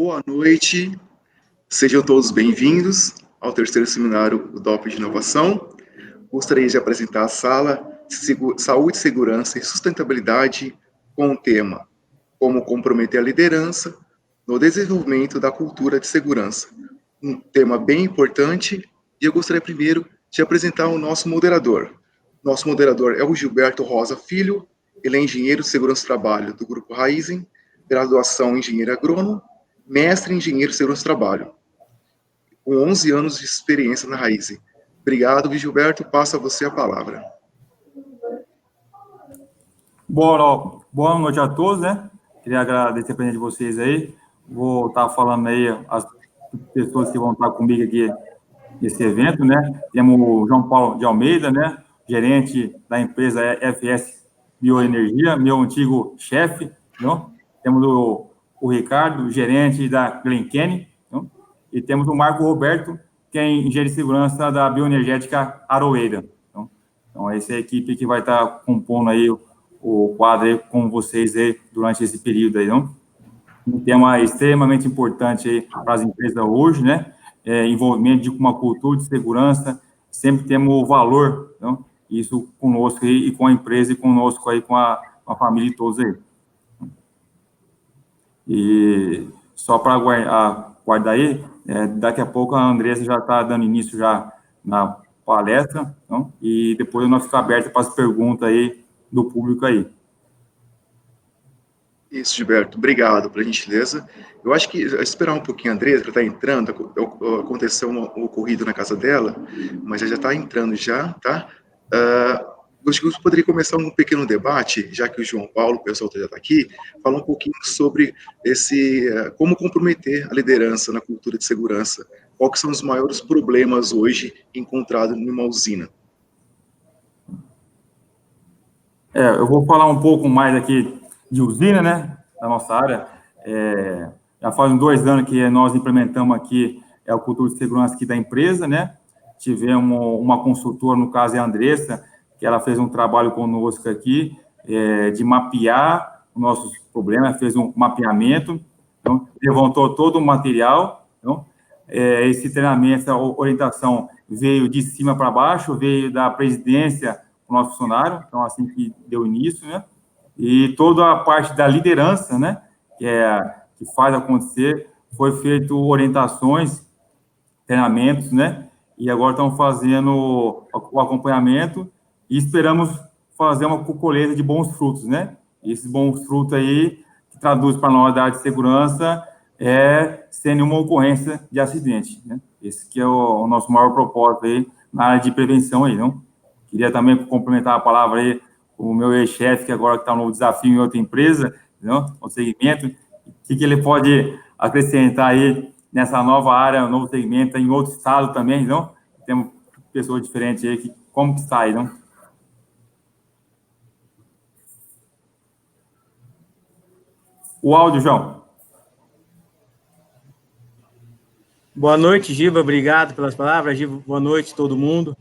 Boa noite, sejam todos bem-vindos ao terceiro seminário do DOP de Inovação. Gostaria de apresentar a sala de Saúde, Segurança e Sustentabilidade com o tema Como comprometer a liderança no desenvolvimento da cultura de segurança. Um tema bem importante e eu gostaria primeiro de apresentar o nosso moderador. Nosso moderador é o Gilberto Rosa Filho, ele é engenheiro de segurança do trabalho do Grupo Raizen, graduação em engenheiro agrônomo, mestre em engenheiro de segurança do trabalho, com 11 anos de experiência na Raizen. Obrigado, Gilberto, passa a você a palavra. Boa noite a todos, né? Queria agradecer a presença de vocês aí. Vou estar falando aí as pessoas que vão estar comigo aqui nesse evento, né? Temos o João Paulo de Almeida, né? Gerente da empresa FS Bioenergia, meu antigo chefe, não? Temos o Ricardo, gerente da Glenken, não? E temos o Marco Roberto, que é engenheiro de segurança da Bioenergética Aroeira. Então, essa é a equipe que vai estar compondo aí o quadro aí com vocês aí durante esse período aí, não? Um tema extremamente importante aí para as empresas hoje, né? Envolvimento de uma cultura de segurança, sempre temos o valor, não? Isso conosco aí, e com a empresa, e conosco aí, com a família e todos aí. E só para guardar aí, daqui a pouco a Andressa já está dando início já na palestra, não? E depois nós ficamos abertos para as perguntas aí do público aí. Isso, Gilberto, obrigado pela gentileza. Eu acho que esperar um pouquinho a Andressa, ela está entrando, aconteceu um ocorrido na casa dela, mas ela já está entrando já, tá? Acho que eu poderia começar um pequeno debate, já que o João Paulo, o pessoal já está aqui, falar um pouquinho sobre como comprometer a liderança na cultura de segurança. Quais são os maiores problemas hoje encontrados numa usina? Eu vou falar um pouco mais aqui de usina, né, da nossa área. Já faz 2 anos que nós implementamos aqui a cultura de segurança aqui da empresa, né? Tivemos uma consultora, no caso é a Andressa, que ela fez um trabalho conosco aqui de mapear os nossos problemas, fez um mapeamento, então, levantou todo o material, então, esse treinamento, essa orientação veio de cima para baixo, veio da presidência para o nosso funcionário, então, assim que deu início, né? E toda a parte da liderança, né, que faz acontecer, foi feito orientações, treinamentos, né, e agora estamos fazendo o acompanhamento e esperamos fazer uma colheita de bons frutos, né? E esses bons frutos aí, que traduz para nós da área de segurança, sem nenhuma ocorrência de acidente, né? Esse que é o nosso maior propósito aí na área de prevenção aí, não? Queria também complementar a palavra aí o meu ex-chefe, que agora está um novo desafio em outra empresa, não? O segmento, o que ele pode acrescentar aí nessa nova área, um novo segmento, em outro estado também, não? Temos pessoas diferentes aí, como que está aí, não? O áudio, João. Boa noite, Giba, obrigado pelas palavras. Giba, boa noite, todo mundo.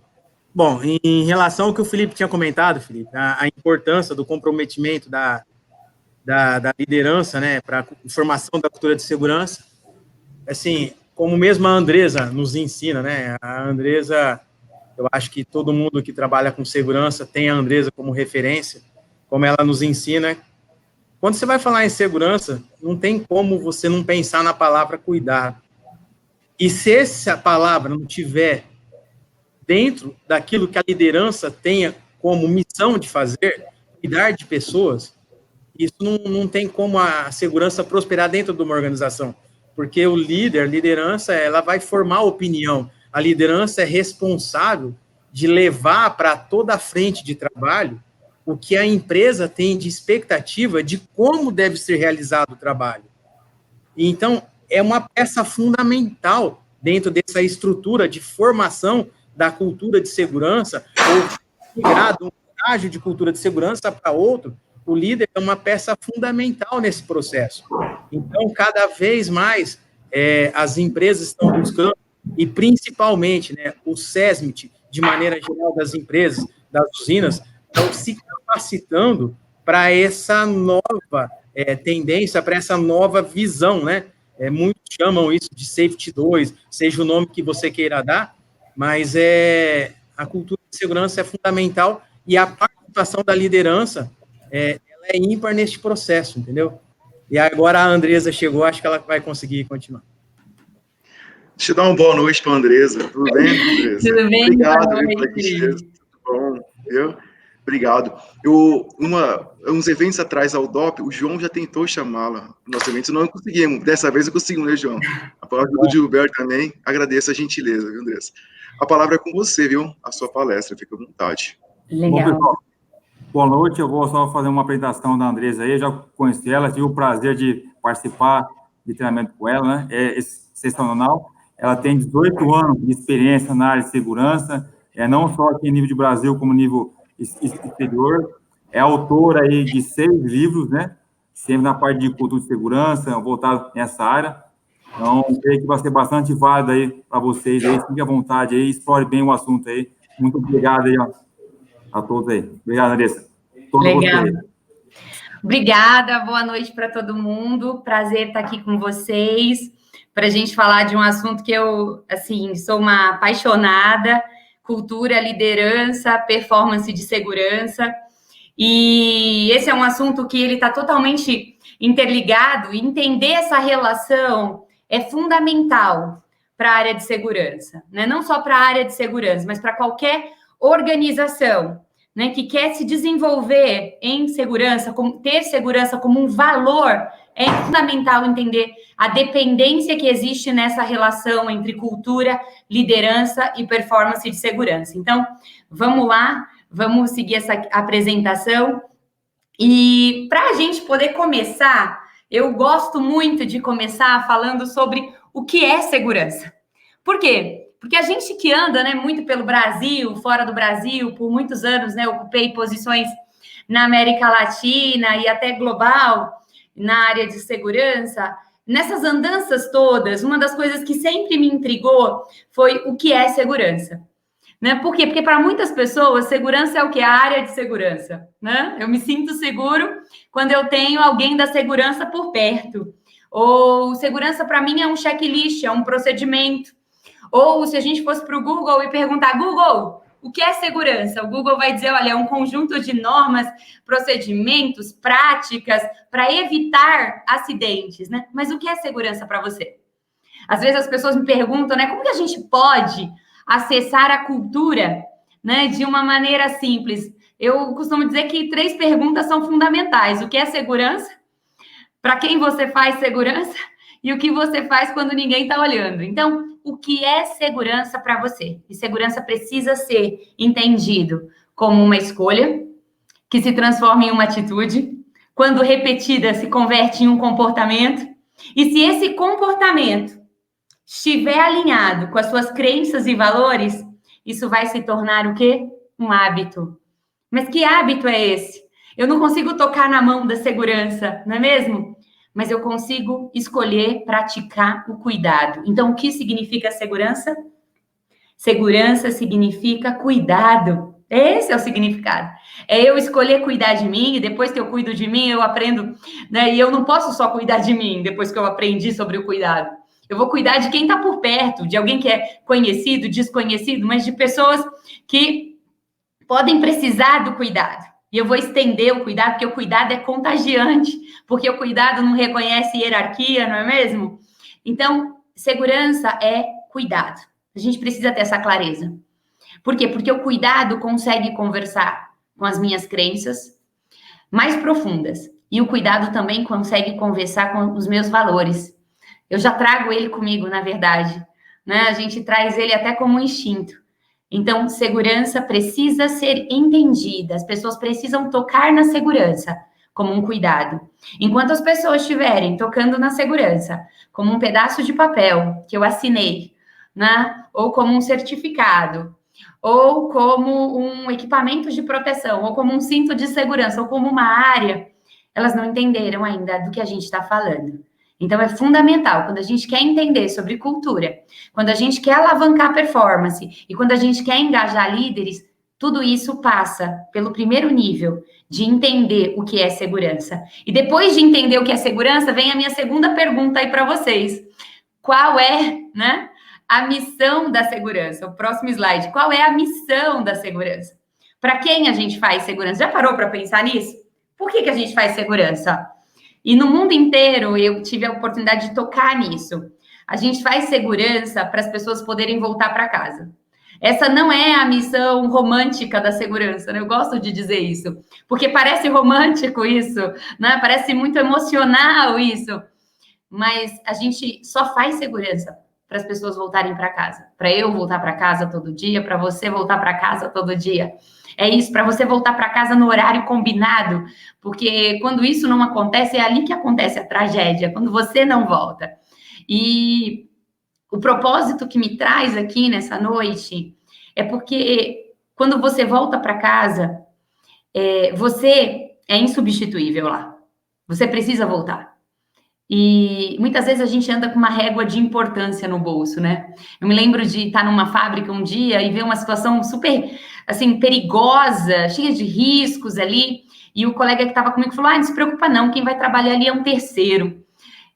Bom, em relação ao que o Felipe tinha comentado, Felipe, a importância do comprometimento da liderança, né, para a formação da cultura de segurança, assim, como mesmo a Andressa nos ensina, né, a Andressa, eu acho que todo mundo que trabalha com segurança tem a Andressa como referência, como ela nos ensina. Quando você vai falar em segurança, não tem como você não pensar na palavra cuidar. E se essa palavra não tiver dentro daquilo que a liderança tenha como missão de fazer, cuidar de pessoas, isso não tem como a segurança prosperar dentro de uma organização, porque o líder, a liderança, ela vai formar opinião, a liderança é responsável de levar para toda a frente de trabalho o que a empresa tem de expectativa de como deve ser realizado o trabalho. Então, é uma peça fundamental dentro dessa estrutura de formação da cultura de segurança, ou migrado um estágio de cultura de segurança para outro, o líder é uma peça fundamental nesse processo. Então, cada vez mais, as empresas estão buscando, e principalmente, né, o SESMIT, de maneira geral, das empresas, das usinas, estão se capacitando para essa nova tendência, para essa nova visão, né, Muitos chamam isso de Safety 2, seja o nome que você queira dar, mas a cultura de segurança é fundamental e a participação da liderança ela é ímpar neste processo, entendeu? E agora a Andresa chegou, acho que ela vai conseguir continuar. Deixa eu dar uma boa noite para a Andresa. Tudo bem, Andresa? Tudo bem? Obrigado pela gentileza. Tudo bom, viu? Obrigado. Uns eventos atrás ao DOP, o João já tentou chamá-la. Nosso evento não conseguimos. Dessa vez eu consigo, né, João? A palavra do Gilberto também. Agradeço a gentileza, viu, Andresa? A palavra é com você, viu? A sua palestra, fica à vontade. Legal. Bom, pessoal, boa noite. Eu vou só fazer uma apresentação da Andresa aí. Eu já conheci ela, tive o prazer de participar de treinamento com ela, né? É sensacional. Ela tem 18 anos de experiência na área de segurança, não só aqui em nível de Brasil, como nível exterior. É autora aí de 6 livros, né? Sempre na parte de cultura de segurança, voltado nessa área. Então, creio que vai ser bastante válido aí para vocês aí. Fique à vontade aí, explore bem o assunto aí. Muito obrigado aí a todos aí. Obrigado, Andressa. Legal. Obrigada, boa noite para todo mundo. Prazer estar aqui com vocês para a gente falar de um assunto que eu, assim, sou uma apaixonada: cultura, liderança, performance de segurança. E esse é um assunto que ele está totalmente interligado, e entender essa relação é fundamental para a área de segurança, né? Não só para a área de segurança, mas para qualquer organização, né, que quer se desenvolver em segurança, ter segurança como um valor. É fundamental entender a dependência que existe nessa relação entre cultura, liderança e performance de segurança. Então, vamos lá, vamos seguir essa apresentação. E para a gente poder começar, eu gosto muito de começar falando sobre o que é segurança. Por quê? Porque a gente que anda, né, muito pelo Brasil, fora do Brasil, por muitos anos, né, ocupei posições na América Latina e até global na área de segurança. Nessas andanças todas, uma das coisas que sempre me intrigou foi o que é segurança. Né? Por quê? Porque para muitas pessoas, segurança é o que? A área de segurança. Né? Eu me sinto seguro quando eu tenho alguém da segurança por perto. Ou segurança para mim é um checklist, é um procedimento. Ou se a gente fosse para o Google e perguntar: Google, o que é segurança? O Google vai dizer: olha, é um conjunto de normas, procedimentos, práticas para evitar acidentes, né? Mas o que é segurança para você? Às vezes as pessoas me perguntam, né, como que a gente pode acessar a cultura, né, de uma maneira simples? Eu costumo dizer que 3 perguntas são fundamentais: o que é segurança? Para quem você faz segurança? E o que você faz quando ninguém está olhando? Então, o que é segurança para você? E segurança precisa ser entendido como uma escolha que se transforma em uma atitude, quando repetida se converte em um comportamento, e se esse comportamento estiver alinhado com as suas crenças e valores, isso vai se tornar o quê? Um hábito. Mas que hábito é esse? Eu não consigo tocar na mão da segurança, não é mesmo? Mas eu consigo escolher praticar o cuidado. Então, o que significa segurança? Segurança significa cuidado. Esse é o significado. É eu escolher cuidar de mim, e depois que eu cuido de mim, eu aprendo, né? E eu não posso só cuidar de mim depois que eu aprendi sobre o cuidado. Eu vou cuidar de quem está por perto, de alguém que é conhecido, desconhecido, mas de pessoas que podem precisar do cuidado. E eu vou estender o cuidado, porque o cuidado é contagiante, porque o cuidado não reconhece hierarquia, não é mesmo? Então, segurança é cuidado. A gente precisa ter essa clareza. Por quê? Porque o cuidado consegue conversar com as minhas crenças mais profundas. E o cuidado também consegue conversar com os meus valores. Eu já trago ele comigo, na verdade. Né? A gente traz ele até como um instinto. Então, segurança precisa ser entendida. As pessoas precisam tocar na segurança como um cuidado. Enquanto as pessoas estiverem tocando na segurança como um pedaço de papel que eu assinei, né? Ou como um certificado, ou como um equipamento de proteção, ou como um cinto de segurança, ou como uma área, elas não entenderam ainda do que a gente está falando. Então, é fundamental, quando a gente quer entender sobre cultura, quando a gente quer alavancar performance e quando a gente quer engajar líderes, tudo isso passa pelo primeiro nível de entender o que é segurança. E depois de entender o que é segurança, vem a minha segunda pergunta aí para vocês. Qual é, né, a missão da segurança? O próximo slide. Qual é a missão da segurança? Para quem a gente faz segurança? Já parou para pensar nisso? Por que a gente faz segurança? E no mundo inteiro eu tive a oportunidade de tocar nisso. A gente faz segurança para as pessoas poderem voltar para casa. Essa não é a missão romântica da segurança, né? Eu gosto de dizer isso, porque parece romântico isso, né? Parece muito emocional isso, mas a gente só faz segurança para as pessoas voltarem para casa, para eu voltar para casa todo dia, para você voltar para casa todo dia. É isso, para você voltar para casa no horário combinado, porque quando isso não acontece, é ali que acontece a tragédia, quando você não volta. E o propósito que me traz aqui nessa noite é porque quando você volta para casa, você é insubstituível lá. Você precisa voltar. E muitas vezes a gente anda com uma régua de importância no bolso, né? Eu me lembro de estar numa fábrica um dia e ver uma situação super, assim, perigosa, cheia de riscos ali, e o colega que estava comigo falou, não se preocupa não, quem vai trabalhar ali é um terceiro.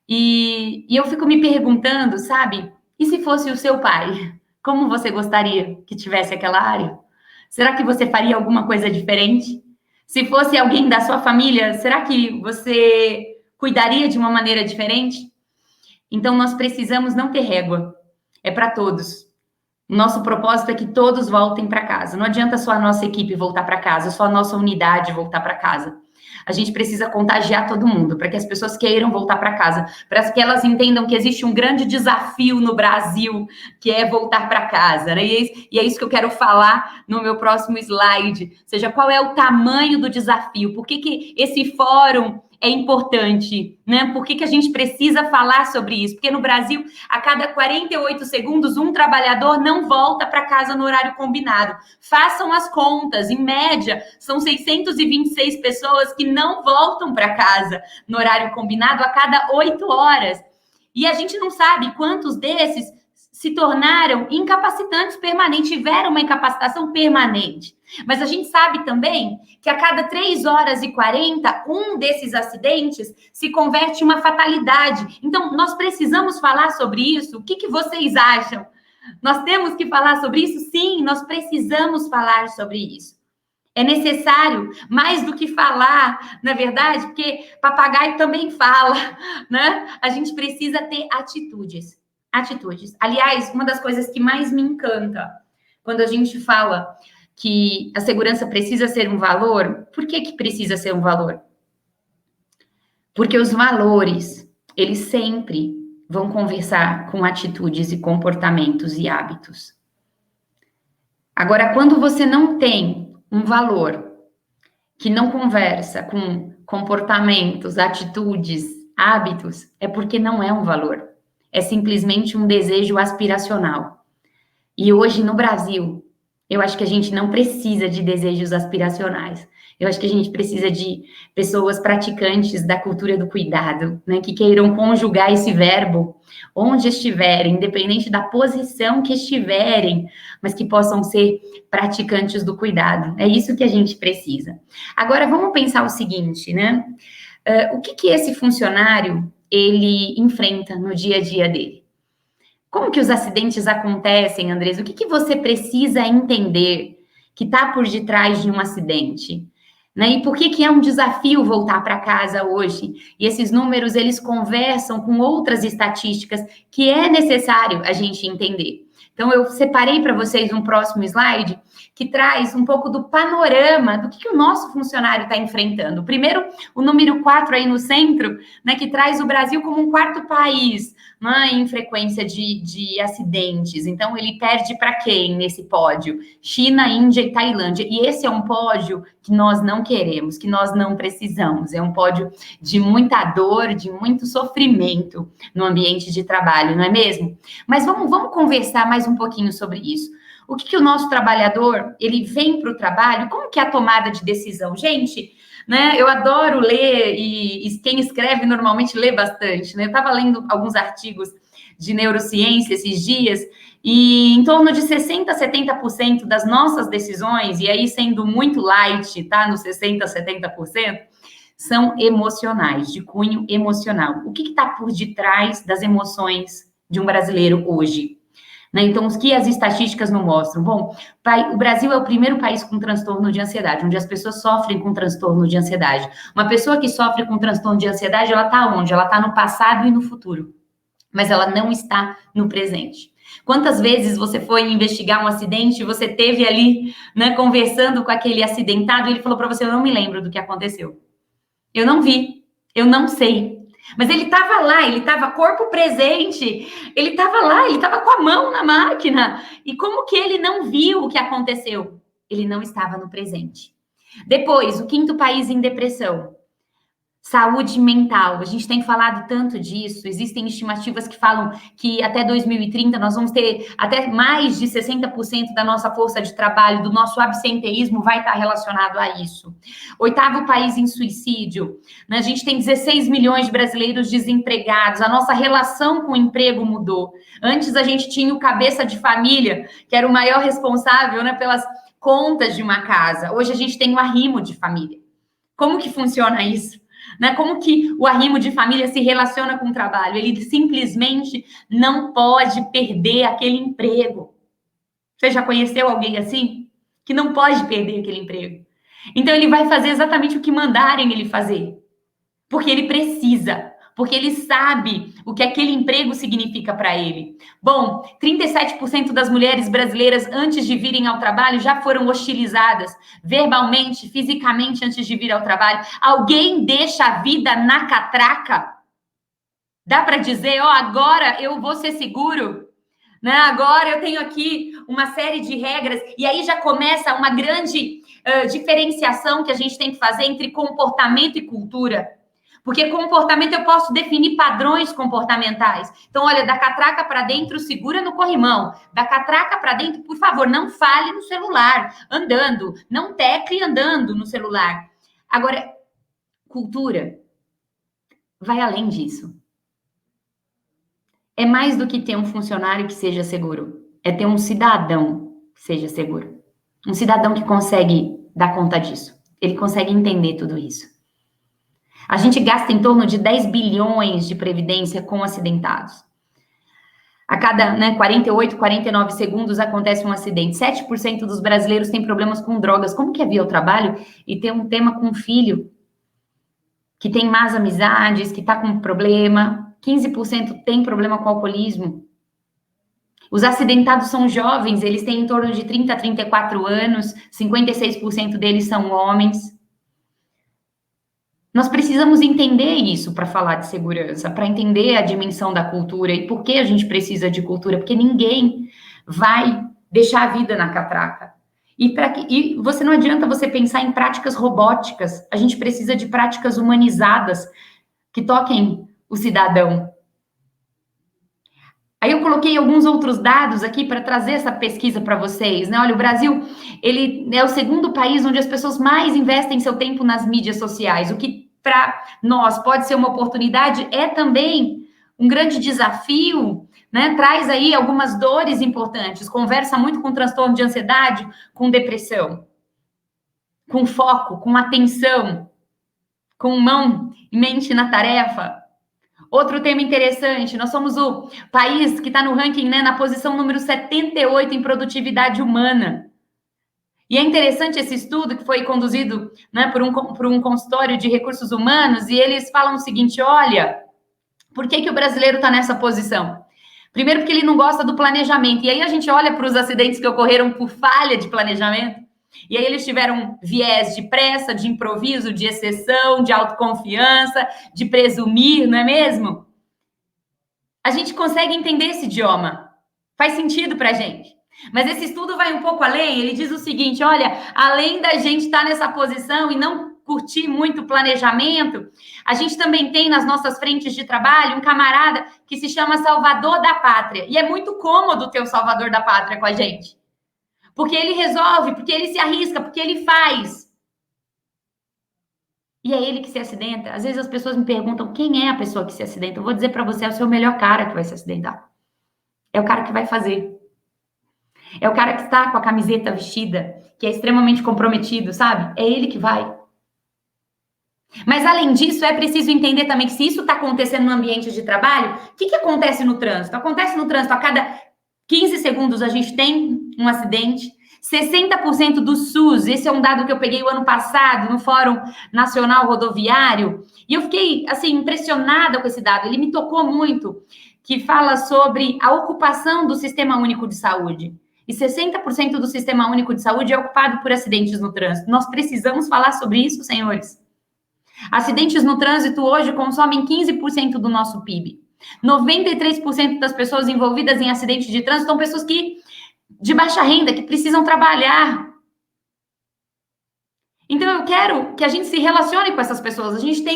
E eu fico me perguntando, sabe, e se fosse o seu pai? Como você gostaria que tivesse aquela área? Será que você faria alguma coisa diferente? Se fosse alguém da sua família, será que você cuidaria de uma maneira diferente? Então, nós precisamos não ter régua. É para todos. Nosso propósito é que todos voltem para casa. Não adianta só a nossa equipe voltar para casa, só a nossa unidade voltar para casa. A gente precisa contagiar todo mundo, para que as pessoas queiram voltar para casa, para que elas entendam que existe um grande desafio no Brasil, que é voltar para casa, né? E é isso que eu quero falar no meu próximo slide. Ou seja, qual é o tamanho do desafio? Por que esse fórum é importante, né? Por que a gente precisa falar sobre isso? Porque no Brasil, a cada 48 segundos, um trabalhador não volta para casa no horário combinado. Façam as contas, em média, são 626 pessoas que não voltam para casa no horário combinado a cada 8 horas. E a gente não sabe quantos desses se tornaram incapacitantes permanentes, tiveram uma incapacitação permanente. Mas a gente sabe também que a cada 3 horas e 40, um desses acidentes se converte em uma fatalidade. Então, nós precisamos falar sobre isso? O que vocês acham? Nós temos que falar sobre isso? Sim, nós precisamos falar sobre isso. É necessário, mais do que falar, na verdade, porque papagaio também fala, né? A gente precisa ter atitudes. Aliás, uma das coisas que mais me encanta quando a gente fala que a segurança precisa ser um valor, por que precisa ser um valor? Porque os valores, eles sempre vão conversar com atitudes e comportamentos e hábitos. Agora, quando você não tem um valor que não conversa com comportamentos, atitudes, hábitos, é porque não é um valor. É simplesmente um desejo aspiracional. E hoje, no Brasil, eu acho que a gente não precisa de desejos aspiracionais. Eu acho que a gente precisa de pessoas praticantes da cultura do cuidado, né? Que queiram conjugar esse verbo onde estiverem, independente da posição que estiverem, mas que possam ser praticantes do cuidado. É isso que a gente precisa. Agora, vamos pensar o seguinte, né? O que esse funcionário, ele enfrenta no dia a dia dele? Como que os acidentes acontecem, Andrés? O que você precisa entender que está por detrás de um acidente? Né? E por que é um desafio voltar para casa hoje? E esses números, eles conversam com outras estatísticas que é necessário a gente entender. Então, eu separei para vocês um próximo slide que traz um pouco do panorama do que o nosso funcionário está enfrentando. Primeiro, o número 4 aí no centro, né, que traz o Brasil como um quarto país, né, em frequência de acidentes. Então, ele perde para quem nesse pódio? China, Índia e Tailândia. E esse é um pódio que nós não queremos, que nós não precisamos. É um pódio de muita dor, de muito sofrimento no ambiente de trabalho, não é mesmo? Mas vamos conversar mais um pouquinho sobre isso. O que o nosso trabalhador, ele vem para o trabalho, como que é a tomada de decisão? Gente, né, eu adoro ler e quem escreve normalmente lê bastante, né? Eu estava lendo alguns artigos de neurociência esses dias, e em torno de 60% a 70% das nossas decisões, e aí sendo muito light, tá, nos 60% a 70%, são emocionais, de cunho emocional. O que está por detrás das emoções de um brasileiro hoje? Né? Então, o que as estatísticas não mostram? Bom, o Brasil é o primeiro país com transtorno de ansiedade, onde as pessoas sofrem com transtorno de ansiedade. Uma pessoa que sofre com transtorno de ansiedade, ela está onde? Ela está no passado e no futuro, mas ela não está no presente. Quantas vezes você foi investigar um acidente, você teve ali, né, conversando com aquele acidentado, e ele falou para você, eu não me lembro do que aconteceu. Eu não vi, eu não sei. Mas ele estava lá, ele estava corpo presente, ele estava lá, ele estava com a mão na máquina. E como que ele não viu o que aconteceu? Ele não estava no presente. Depois, o 5º país em depressão. Saúde mental. A gente tem falado tanto disso. Existem estimativas que falam que até 2030 nós vamos ter até mais de 60% da nossa força de trabalho, do nosso absenteísmo vai estar relacionado a isso. 8º país em suicídio. A gente tem 16 milhões de brasileiros desempregados. A nossa relação com o emprego mudou. Antes a gente tinha o cabeça de família, que era o maior responsável, né, pelas contas de uma casa. Hoje a gente tem o arrimo de família. Como que funciona isso? Né? Como que o arrimo de família se relaciona com o trabalho? Ele simplesmente não pode perder aquele emprego. Você já conheceu alguém assim? Que não pode perder aquele emprego. Então, ele vai fazer exatamente o que mandarem ele fazer. Porque ele precisa. Porque ele sabe o que aquele emprego significa para ele. Bom, 37% das mulheres brasileiras, antes de virem ao trabalho, já foram hostilizadas, verbalmente, fisicamente, antes de vir ao trabalho. Alguém deixa a vida na catraca? Dá para dizer, ó, agora eu vou ser seguro? Né? Agora eu tenho aqui uma série de regras, e aí já começa uma grande diferenciação que a gente tem que fazer entre comportamento e cultura. Porque comportamento eu posso definir padrões comportamentais. Então, olha, da catraca para dentro, segura no corrimão. Da catraca para dentro, por favor, não fale no celular, andando. Não tecle andando no celular. Agora, cultura vai além disso. É mais do que ter um funcionário que seja seguro. É ter um cidadão que seja seguro. Um cidadão que consegue dar conta disso. Ele consegue entender tudo isso. A gente gasta em torno de 10 bilhões de previdência com acidentados. A cada 48, 49 segundos acontece um acidente. 7% dos brasileiros têm problemas com drogas. Como que é vir ao trabalho e ter um tema com um filho que tem más amizades, que está com problema? 15% tem problema com alcoolismo. Os acidentados são jovens, eles têm em torno de 30 a 34 anos, 56% deles são homens. Nós precisamos entender isso para falar de segurança, para entender a dimensão da cultura e por que a gente precisa de cultura, porque ninguém vai deixar a vida na catraca. E você não adianta você pensar em práticas robóticas, a gente precisa de práticas humanizadas que toquem o cidadão. Aí eu coloquei alguns outros dados aqui para trazer essa pesquisa para vocês, né? Olha, o Brasil, ele é o 2º país onde as pessoas mais investem seu tempo nas mídias sociais, o que para nós pode ser uma oportunidade, é também um grande desafio, né? Traz aí algumas dores importantes, conversa muito com transtorno de ansiedade, com depressão, com foco, com atenção, com mão e mente na tarefa. Outro tema interessante, nós somos o país que está no ranking, né, na posição número 78 em produtividade humana. E é interessante esse estudo que foi conduzido, né, por um consultório de recursos humanos, e eles falam o seguinte, olha, por que o brasileiro está nessa posição? Primeiro porque ele não gosta do planejamento, e aí a gente olha para os acidentes que ocorreram por falha de planejamento, e aí eles tiveram viés de pressa, de improviso, de exceção, de autoconfiança, de presumir, não é mesmo? A gente consegue entender esse idioma, faz sentido para a gente. Mas esse estudo vai um pouco além, ele diz o seguinte, olha, além da gente estar nessa posição e não curtir muito planejamento, a gente também tem nas nossas frentes de trabalho um camarada que se chama Salvador da Pátria. E é muito cômodo ter o Salvador da Pátria com a gente. Porque ele resolve, porque ele se arrisca, porque ele faz. E e é ele que se acidenta. Às vezes as pessoas me perguntam quem é a pessoa que se acidenta. Eu vou dizer para você, é o seu melhor cara que vai se acidentar. É o cara que vai fazer. É o cara que está com a camiseta vestida, que é extremamente comprometido, sabe? É ele que vai. Mas, além disso, é preciso entender também que se isso está acontecendo no ambiente de trabalho, o que acontece no trânsito? Acontece no trânsito, a cada 15 segundos a gente tem um acidente. 60% do SUS, esse é um dado que eu peguei o ano passado no Fórum Nacional Rodoviário, e eu fiquei, assim, impressionada com esse dado, ele me tocou muito, que fala sobre a ocupação do Sistema Único de Saúde. E 60% do Sistema Único de Saúde é ocupado por acidentes no trânsito. Nós precisamos falar sobre isso, senhores. Acidentes no trânsito hoje consomem 15% do nosso PIB. 93% das pessoas envolvidas em acidentes de trânsito são pessoas de baixa renda, que precisam trabalhar. Então, eu quero que a gente se relacione com essas pessoas. A gente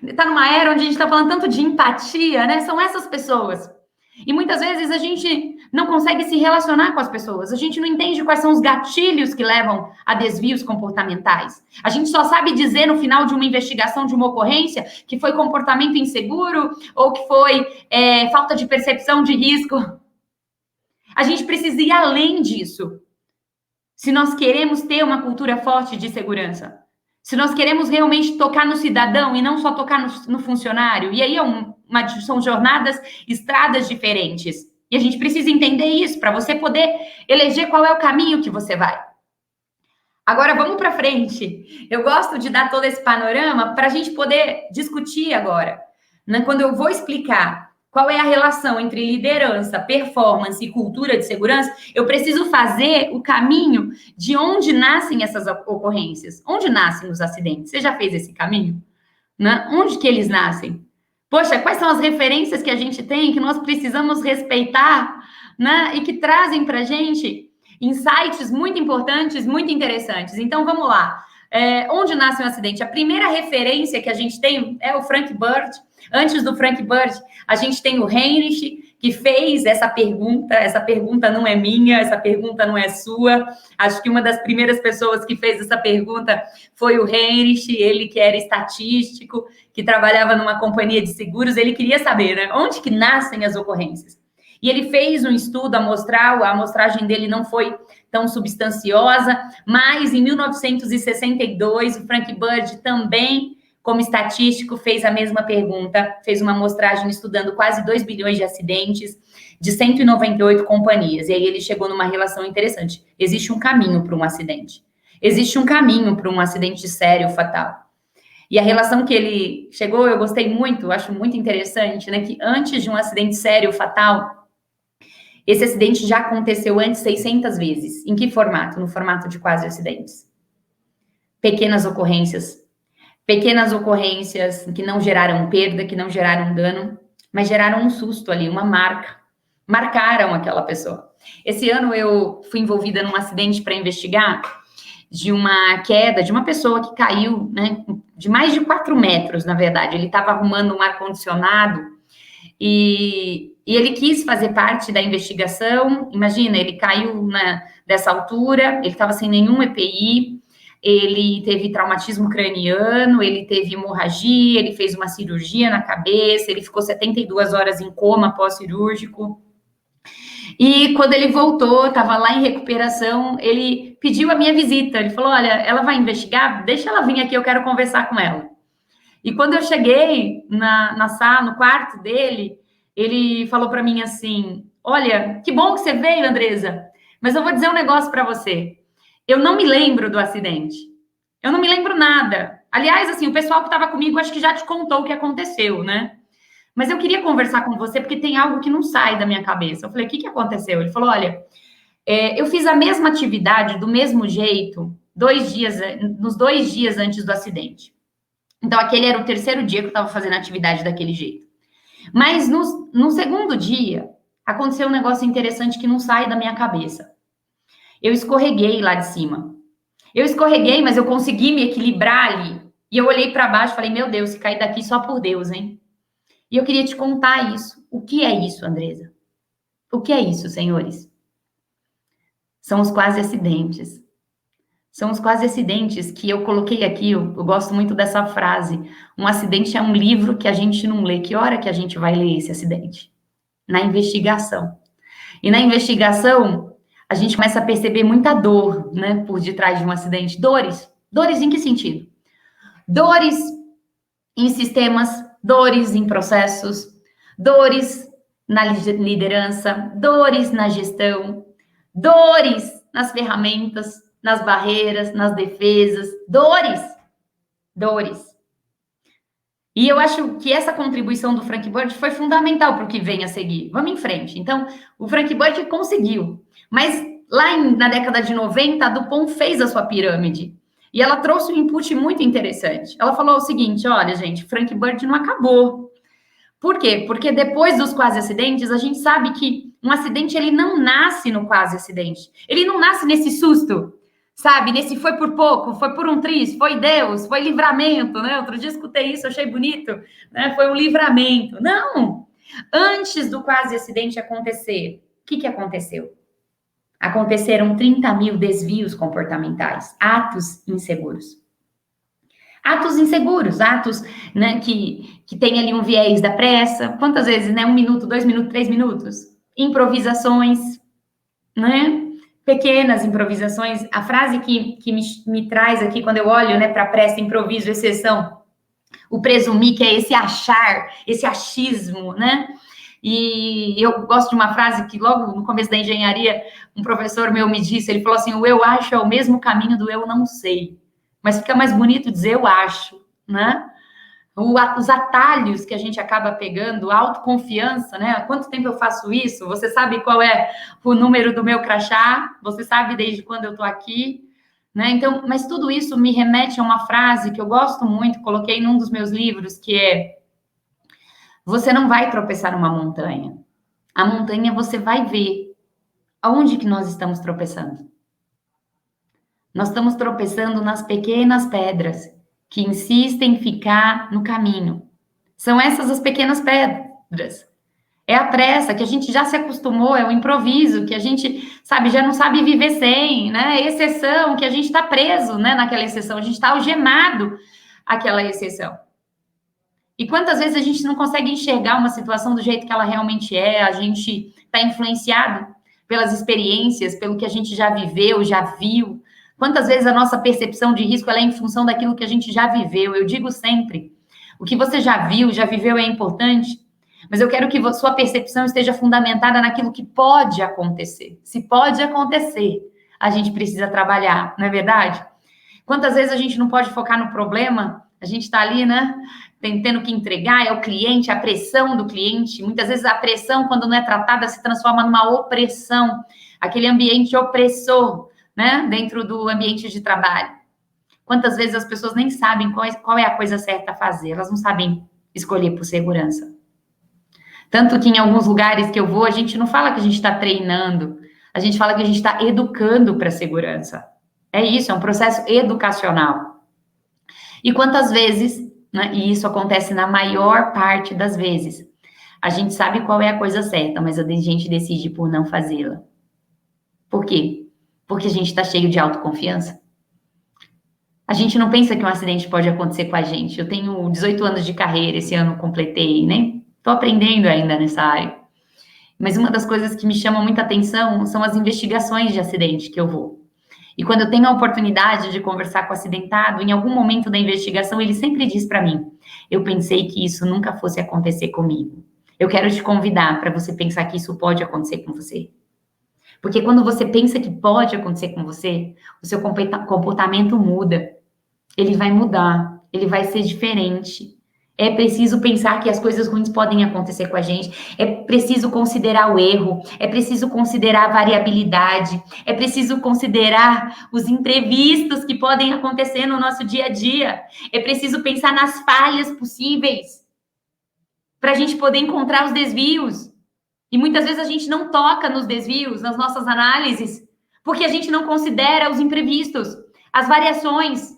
está numa era onde a gente está falando tanto de empatia, né? São essas pessoas. E muitas vezes a gente não consegue se relacionar com as pessoas. A gente não entende quais são os gatilhos que levam a desvios comportamentais. A gente só sabe dizer no final de uma investigação, de uma ocorrência, que foi comportamento inseguro ou que foi falta de percepção de risco. A gente precisa ir além disso. Se nós queremos ter uma cultura forte de segurança. Se nós queremos realmente tocar no cidadão e não só tocar no funcionário. E aí são jornadas, estradas diferentes. E a gente precisa entender isso para você poder eleger qual é o caminho que você vai. Agora, vamos para frente. Eu gosto de dar todo esse panorama para a gente poder discutir agora. Né? Quando eu vou explicar qual é a relação entre liderança, performance e cultura de segurança, eu preciso fazer o caminho de onde nascem essas ocorrências. Onde nascem os acidentes? Você já fez esse caminho? Né? Onde que eles nascem? Poxa, quais são as referências que a gente tem, que nós precisamos respeitar, né? E que trazem para a gente insights muito importantes, muito interessantes. Então, vamos lá. Onde nasce um acidente? A primeira referência que a gente tem é o Frank Bird. Antes do Frank Bird, a gente tem o Heinrich, que fez essa pergunta. Essa pergunta não é minha, essa pergunta não é sua. Acho que uma das primeiras pessoas que fez essa pergunta foi o Heinrich, ele que era estatístico, que trabalhava numa companhia de seguros. Ele queria saber, né, onde que nascem as ocorrências. E ele fez um estudo amostral, a amostragem dele não foi tão substanciosa, mas em 1962, o Frank Bird também, como estatístico, fez a mesma pergunta, fez uma amostragem estudando quase 2 bilhões de acidentes de 198 companhias. E aí ele chegou numa relação interessante. Existe um caminho para um acidente. Existe um caminho para um acidente sério, fatal. E a relação que ele chegou, eu gostei muito, acho muito interessante, né? Que antes de um acidente sério, fatal, esse acidente já aconteceu antes 600 vezes. Em que formato? No formato de quase acidentes. Pequenas ocorrências que não geraram perda, que não geraram dano, mas geraram um susto ali, uma marca. Marcaram aquela pessoa. Esse ano eu fui envolvida num acidente para investigar de uma queda de uma pessoa que caiu, né, de mais de 4 metros, na verdade. Ele estava arrumando um ar-condicionado e ele quis fazer parte da investigação. Imagina, ele caiu dessa altura, ele estava sem nenhum EPI, ele teve traumatismo craniano, ele teve hemorragia, ele fez uma cirurgia na cabeça, ele ficou 72 horas em coma pós-cirúrgico. E quando ele voltou, estava lá em recuperação, ele pediu a minha visita. Ele falou, olha, ela vai investigar? Deixa ela vir aqui, eu quero conversar com ela. E quando eu cheguei na sala, no quarto dele, ele falou para mim assim, olha, que bom que você veio, Andresa, mas eu vou dizer um negócio para você. Eu não me lembro do acidente. Eu não me lembro nada. Aliás, assim, o pessoal que estava comigo acho que já te contou o que aconteceu, né? Mas eu queria conversar com você porque tem algo que não sai da minha cabeça. Eu falei, o que aconteceu? Ele falou, olha, eu fiz a mesma atividade do mesmo jeito nos 2 dias antes do acidente. Então, aquele era o 3º dia que eu estava fazendo a atividade daquele jeito. Mas no segundo dia, aconteceu um negócio interessante que não sai da minha cabeça. Eu escorreguei lá de cima. Eu escorreguei, mas eu consegui me equilibrar ali. E eu olhei para baixo e falei, meu Deus, se cair daqui só por Deus, hein? E eu queria te contar isso. O que é isso, Andresa? O que é isso, senhores? São os quase acidentes. São os quase acidentes que eu coloquei aqui, eu gosto muito dessa frase. Um acidente é um livro que a gente não lê. Que hora que a gente vai ler esse acidente? Na investigação. E na investigação, a gente começa a perceber muita dor, né, por detrás de um acidente. Dores. Dores em que sentido? Dores em sistemas, dores em processos, dores na liderança, dores na gestão, dores nas ferramentas, nas barreiras, nas defesas, dores. E eu acho que essa contribuição do Frank Bird foi fundamental para o que vem a seguir. Vamos em frente. Então, o Frank Bird conseguiu, mas lá na década de 90, a Dupont fez a sua pirâmide. E ela trouxe um input muito interessante. Ela falou o seguinte, olha, gente, Frank Bird não acabou. Por quê? Porque depois dos quase acidentes, a gente sabe que um acidente, ele não nasce no quase acidente. Ele não nasce nesse susto, sabe? Nesse foi por pouco, foi por um triz, foi Deus, foi livramento, né? Outro dia escutei isso, achei bonito, né? Foi um livramento. Não! Antes do quase acidente acontecer, o que aconteceu? Aconteceram 30 mil desvios comportamentais, atos inseguros. Atos inseguros, atos, né, que tem ali um viés da pressa. Quantas vezes, né? 1 minuto, 2 minutos, 3 minutos. Improvisações, né? Pequenas improvisações. A frase que me traz aqui, quando eu olho, né, para pressa, improviso, exceção, o presumir, que é esse achar, esse achismo, né? E eu gosto de uma frase que logo no começo da engenharia, um professor meu me disse, ele falou assim, o eu acho é o mesmo caminho do eu não sei. Mas fica mais bonito dizer eu acho, né? Os atalhos que a gente acaba pegando, a autoconfiança, né? Há quanto tempo eu faço isso? Você sabe qual é o número do meu crachá? Você sabe desde quando eu tô aqui? Né? Então, mas tudo isso me remete a uma frase que eu gosto muito, coloquei num dos meus livros, que é: você não vai tropeçar numa montanha. A montanha você vai ver. Aonde que nós estamos tropeçando? Nós estamos tropeçando nas pequenas pedras que insistem em ficar no caminho. São essas as pequenas pedras. É a pressa, que a gente já se acostumou, é o improviso, que a gente, sabe, já não sabe viver sem, né? Exceção, que a gente está preso, né, naquela exceção, a gente está algemado àquela exceção. E quantas vezes a gente não consegue enxergar uma situação do jeito que ela realmente é, a gente está influenciado pelas experiências, pelo que a gente já viveu, já viu. Quantas vezes a nossa percepção de risco ela é em função daquilo que a gente já viveu? Eu digo sempre, o que você já viu, já viveu é importante, mas eu quero que sua percepção esteja fundamentada naquilo que pode acontecer. Se pode acontecer, a gente precisa trabalhar, não é verdade? Quantas vezes a gente não pode focar no problema? A gente está ali, né, tendo que entregar, é o cliente, a pressão do cliente. Muitas vezes a pressão, quando não é tratada, se transforma numa opressão. Aquele ambiente opressor, né, dentro do ambiente de trabalho. Quantas vezes as pessoas nem sabem qual é a coisa certa a fazer, elas não sabem escolher por segurança. Tanto que em alguns lugares que eu vou, a gente não fala que a gente está treinando, a gente fala que a gente está educando para a segurança. É isso, é um processo educacional. E quantas vezes, né, e isso acontece na maior parte das vezes, a gente sabe qual é a coisa certa, mas a gente decide por não fazê-la. Por quê? Porque a gente está cheio de autoconfiança. A gente não pensa que um acidente pode acontecer com a gente. Eu tenho 18 anos de carreira, esse ano completei, né? Estou aprendendo ainda nessa área. Mas uma das coisas que me chama muita atenção são as investigações de acidente que eu vou. E quando eu tenho a oportunidade de conversar com o acidentado, em algum momento da investigação, ele sempre diz para mim, eu pensei que isso nunca fosse acontecer comigo. Eu quero te convidar para você pensar que isso pode acontecer com você. Porque quando você pensa que pode acontecer com você, o seu comportamento muda. Ele vai mudar, ele vai ser diferente. É preciso pensar que as coisas ruins podem acontecer com a gente. É preciso considerar o erro. É preciso considerar a variabilidade. É preciso considerar os imprevistos que podem acontecer no nosso dia a dia. É preciso pensar nas falhas possíveis para a gente poder encontrar os desvios. E muitas vezes a gente não toca nos desvios, nas nossas análises, porque a gente não considera os imprevistos, as variações.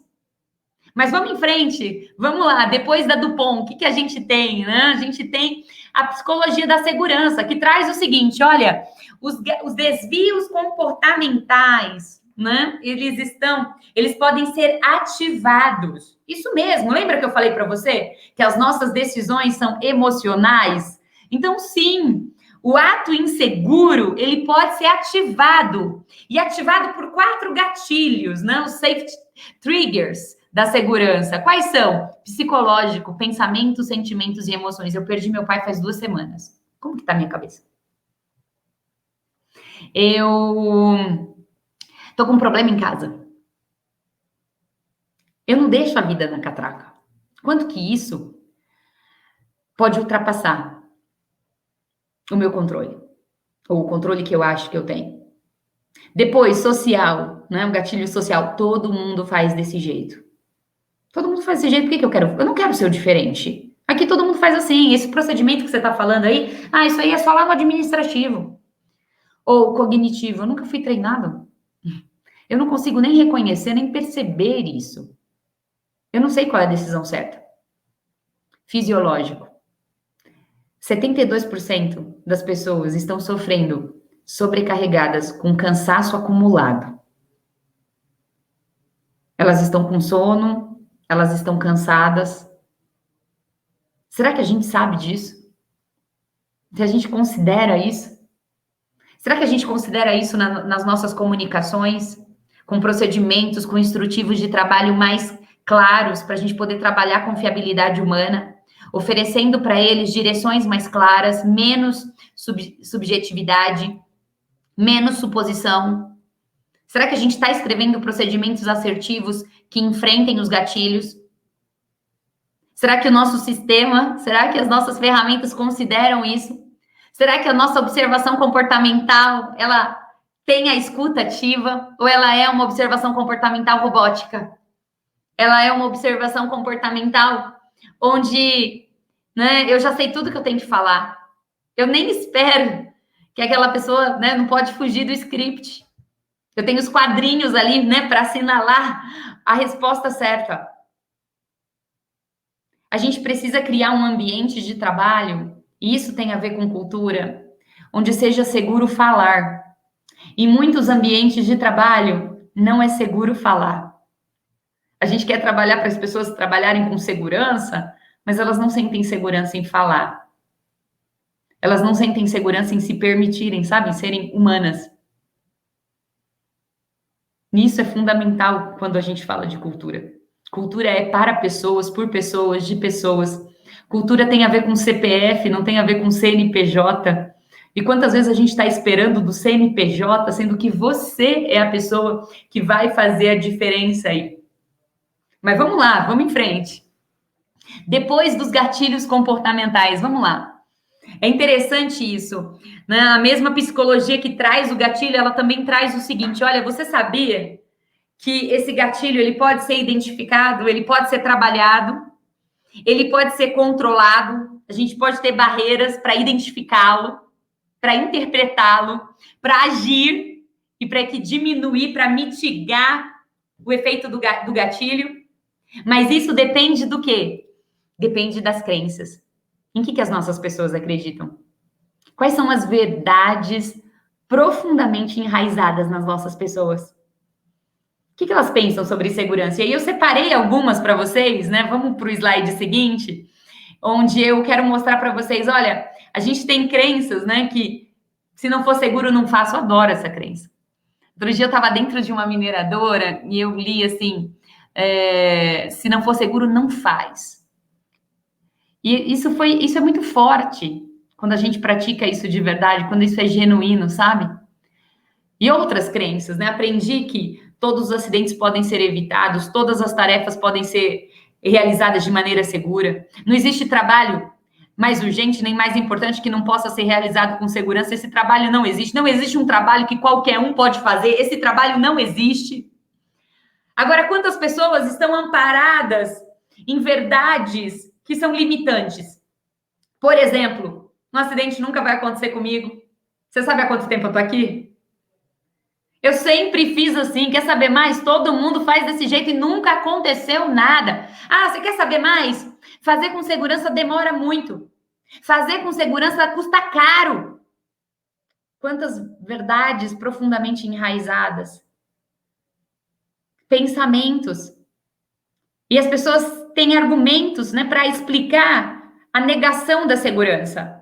Mas vamos em frente, vamos lá, depois da Dupont, o que a gente tem, né? A gente tem a psicologia da segurança, que traz o seguinte, olha, os desvios comportamentais, né? Eles podem ser ativados. Isso mesmo, lembra que eu falei para você que as nossas decisões são emocionais? Então, sim, o ato inseguro, ele pode ser ativado. E ativado por 4 gatilhos, né? Os safety triggers da segurança. Quais são? Psicológico, pensamentos, sentimentos e emoções. Eu perdi meu pai faz 2 semanas. Como que tá a minha cabeça? Eu tô com um problema em casa. Eu não deixo a vida na catraca. Quanto que isso pode ultrapassar o meu controle? Ou o controle que eu acho que eu tenho? Depois, social, né? O gatilho social. Todo mundo faz desse jeito. Todo mundo faz desse jeito. Por que eu quero? Eu não quero ser o diferente. Aqui todo mundo faz assim. Esse procedimento que você tá falando aí, isso aí é só lá no administrativo. Ou cognitivo. Eu nunca fui treinado. Eu não consigo nem reconhecer, nem perceber isso. Eu não sei qual é a decisão certa. Fisiológico. 72% das pessoas estão sofrendo sobrecarregadas com cansaço acumulado. Elas estão com sono, elas estão cansadas. Será que a gente sabe disso? Se a gente considera isso? Será que a gente considera isso nas nossas comunicações? Com procedimentos, com instrutivos de trabalho mais claros, para a gente poder trabalhar a confiabilidade humana, oferecendo para eles direções mais claras, menos subjetividade, menos suposição. Será que a gente está escrevendo procedimentos assertivos que enfrentem os gatilhos? Será que o nosso sistema, será que as nossas ferramentas consideram isso? Será que a nossa observação comportamental, ela tem a escuta ativa ou ela é uma observação comportamental robótica? Ela é uma observação comportamental onde, né, eu já sei tudo que eu tenho que falar. Eu nem espero que aquela pessoa, né, não pode fugir do script. Eu tenho os quadrinhos ali, né, para assinalar a resposta certa. A gente precisa criar um ambiente de trabalho, e isso tem a ver com cultura, onde seja seguro falar. Em muitos ambientes de trabalho, não é seguro falar. A gente quer trabalhar para as pessoas trabalharem com segurança, mas elas não sentem segurança em falar. Elas não sentem segurança em se permitirem, sabe? Em serem humanas. Isso é fundamental quando a gente fala de cultura. Cultura é para pessoas, por pessoas, de pessoas. Cultura tem a ver com CPF, não tem a ver com CNPJ. E quantas vezes a gente está esperando do CNPJ, sendo que você é a pessoa que vai fazer a diferença aí. Mas vamos lá, vamos em frente. Depois dos gatilhos comportamentais, vamos lá. É interessante isso, né? A mesma psicologia que traz o gatilho, ela também traz o seguinte, olha, você sabia que esse gatilho, ele pode ser identificado, ele pode ser trabalhado, ele pode ser controlado, a gente pode ter barreiras para identificá-lo, para interpretá-lo, para agir e para que diminuir, para mitigar o efeito do gatilho. Mas isso depende do quê? Depende das crenças. Em que as nossas pessoas acreditam? Quais são as verdades profundamente enraizadas nas nossas pessoas? O que elas pensam sobre segurança? E aí eu separei algumas para vocês, né? Vamos para o slide seguinte, onde eu quero mostrar para vocês, olha, a gente tem crenças, né? Que se não for seguro, não faço. Eu adoro essa crença. Outro dia eu estava dentro de uma mineradora e eu li assim, se não for seguro, não faz. E isso é muito forte quando a gente pratica isso de verdade, quando isso é genuíno, sabe? E outras crenças, né? Aprendi que todos os acidentes podem ser evitados, todas as tarefas podem ser realizadas de maneira segura. Não existe trabalho mais urgente nem mais importante que não possa ser realizado com segurança. Esse trabalho não existe. Não existe um trabalho que qualquer um pode fazer. Esse trabalho não existe. Agora, quantas pessoas estão amparadas em verdades que são limitantes? Por exemplo, um acidente nunca vai acontecer comigo. Você sabe há quanto tempo eu tô aqui? Eu sempre fiz assim, quer saber mais? Todo mundo faz desse jeito e nunca aconteceu nada. Ah, você quer saber mais? Fazer com segurança demora muito. Fazer com segurança custa caro. Quantas verdades profundamente enraizadas. pensamentos. E as pessoas têm argumentos, né, para explicar a negação da segurança.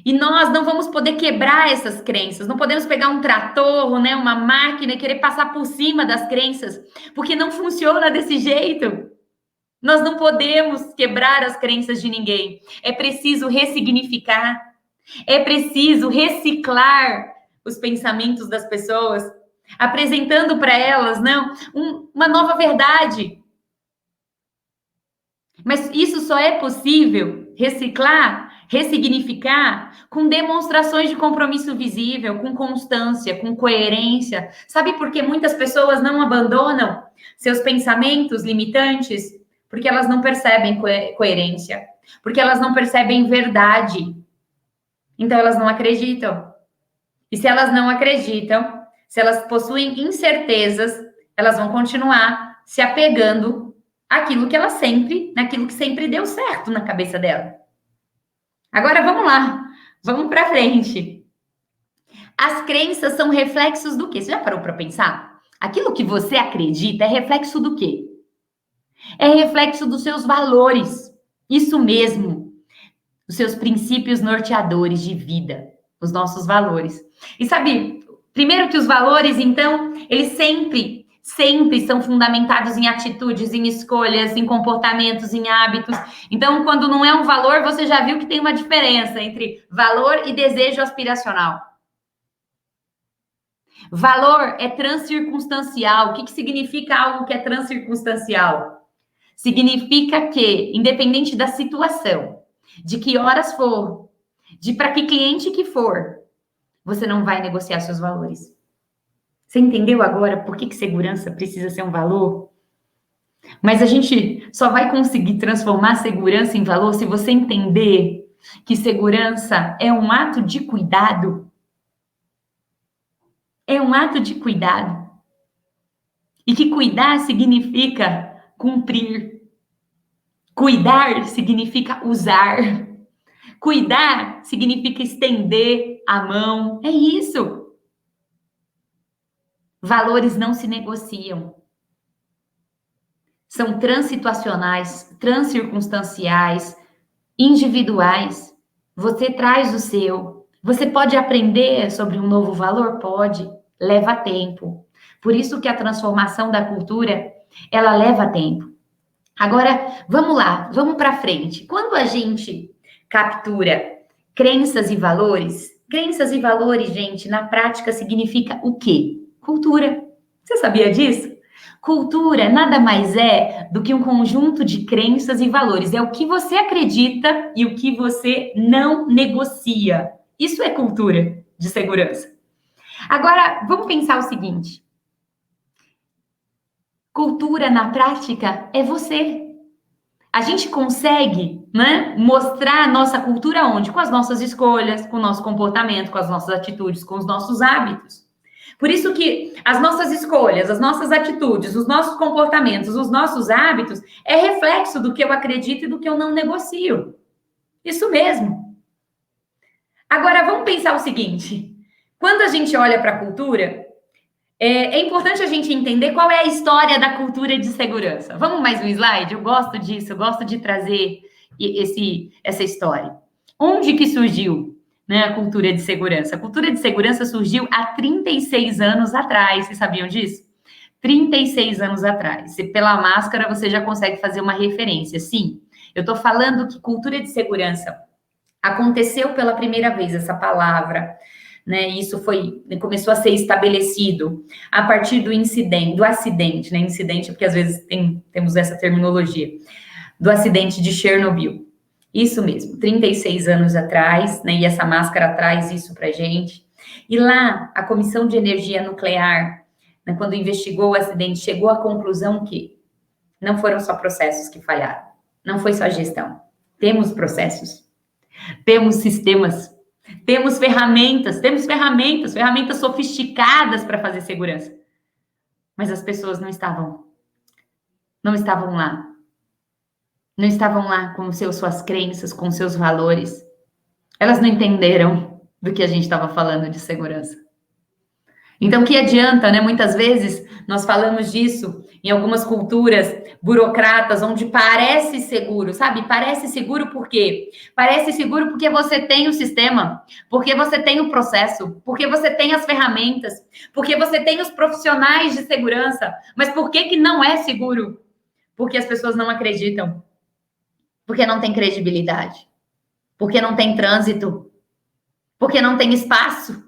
E nós não vamos poder quebrar essas crenças, não podemos pegar um trator, né, uma máquina e querer passar por cima das crenças, porque não funciona desse jeito. Nós não podemos quebrar as crenças de ninguém. É preciso ressignificar, é preciso reciclar os pensamentos das pessoas, apresentando para elas, não, uma nova verdade. Mas isso só é possível reciclar, ressignificar com demonstrações de compromisso visível, com constância, com coerência. Sabe por que muitas pessoas não abandonam seus pensamentos limitantes? Porque elas não percebem coerência, porque elas não percebem verdade. Então elas não acreditam. E se elas não acreditam, se elas possuem incertezas, elas vão continuar se apegando naquilo que sempre deu certo na cabeça dela. Agora vamos lá, vamos para frente. As crenças são reflexos do quê? Você já parou para pensar? Aquilo que você acredita é reflexo do quê? É reflexo dos seus valores. Isso mesmo. Os seus princípios norteadores de vida. Os nossos valores. E sabe, primeiro que os valores, então, eles sempre são fundamentados em atitudes, em escolhas, em comportamentos, em hábitos. Então, quando não é um valor, você já viu que tem uma diferença entre valor e desejo aspiracional. Valor é transcircunstancial. O que significa algo que é transcircunstancial? Significa que, independente da situação, de que horas for, de para que cliente que for, você não vai negociar seus valores. Você entendeu agora por que segurança precisa ser um valor? Mas a gente só vai conseguir transformar segurança em valor se você entender que segurança é um ato de cuidado. É um ato de cuidado. E que cuidar significa cumprir. Cuidar significa usar. Cuidar significa estender a mão. É isso. Valores não se negociam. São transituacionais, transcircunstanciais, individuais. Você traz o seu. Você pode aprender sobre um novo valor? Pode. Leva tempo. Por isso que a transformação da cultura, ela leva tempo. Agora, vamos lá, vamos para frente. Quando a gente captura crenças e valores, gente, na prática significa o quê? Cultura. Você sabia disso? Cultura nada mais é do que um conjunto de crenças e valores. É o que você acredita e o que você não negocia. Isso é cultura de segurança. Agora, vamos pensar o seguinte. Cultura na prática é você. A gente consegue, né, mostrar a nossa cultura onde? Com as nossas escolhas, com o nosso comportamento, com as nossas atitudes, com os nossos hábitos. Por isso que as nossas escolhas, as nossas atitudes, os nossos comportamentos, os nossos hábitos é reflexo do que eu acredito e do que eu não negocio. Isso mesmo. Agora, vamos pensar o seguinte. Quando a gente olha para a cultura, é importante a gente entender qual é a história da cultura de segurança. Vamos mais um slide? Eu gosto disso, eu gosto de trazer essa história. Onde que surgiu, né, a cultura de segurança? A cultura de segurança surgiu há 36 anos atrás. Vocês sabiam disso? 36 anos atrás. E pela máscara você já consegue fazer uma referência. Sim, eu estou falando que cultura de segurança aconteceu pela primeira vez, essa palavra, né? Isso começou a ser estabelecido a partir do acidente, né? Incidente, porque às vezes temos essa terminologia, do acidente de Chernobyl. Isso mesmo, 36 anos atrás, né? E essa máscara traz isso pra gente. E lá, a Comissão de Energia Nuclear, né, quando investigou o acidente, chegou à conclusão que não foram só processos que falharam, não foi só gestão. Temos processos, temos sistemas, temos ferramentas sofisticadas para fazer segurança. Mas as pessoas não estavam lá. Não estavam lá com suas crenças, com seus valores. Elas não entenderam do que a gente estava falando de segurança. Então, o que adianta, né? Muitas vezes nós falamos disso em algumas culturas burocratas, onde parece seguro, sabe? Parece seguro por quê? Parece seguro porque você tem o sistema, porque você tem o processo, porque você tem as ferramentas, porque você tem os profissionais de segurança. Mas por que não é seguro? Porque as pessoas não acreditam, porque não tem credibilidade, porque não tem trânsito, porque não tem espaço.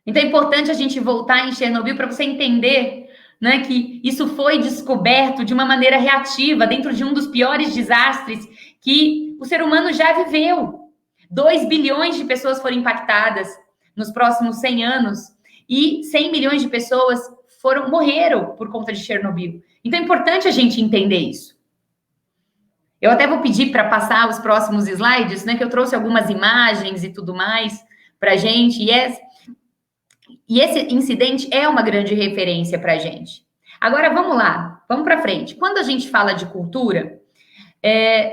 Então é importante a gente voltar em Chernobyl para você entender, né, que isso foi descoberto de uma maneira reativa, dentro de um dos piores desastres que o ser humano já viveu. 2 bilhões de pessoas foram impactadas nos próximos 100 anos e 100 milhões de pessoas morreram por conta de Chernobyl. Então é importante a gente entender isso. Eu até vou pedir para passar os próximos slides, né, que eu trouxe algumas imagens e tudo mais para a gente, e esse incidente é uma grande referência para a gente. Agora, vamos lá, vamos para frente. Quando a gente fala de cultura,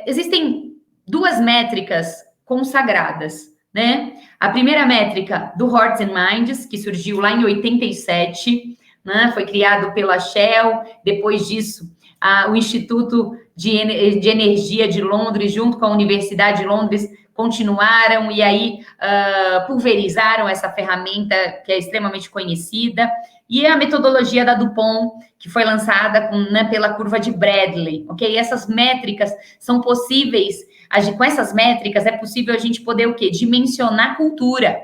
existem 2 métricas consagradas, né? A primeira métrica do Hearts and Minds, que surgiu lá em 87, né? Foi criado pela Shell, depois disso, o Instituto de Energia de Londres, junto com a Universidade de Londres, continuaram e aí pulverizaram essa ferramenta que é extremamente conhecida, e a metodologia da DuPont, que foi lançada pela curva de Bradley, ok? Essas métricas são possíveis, com essas métricas é possível a gente poder o quê? Dimensionar cultura.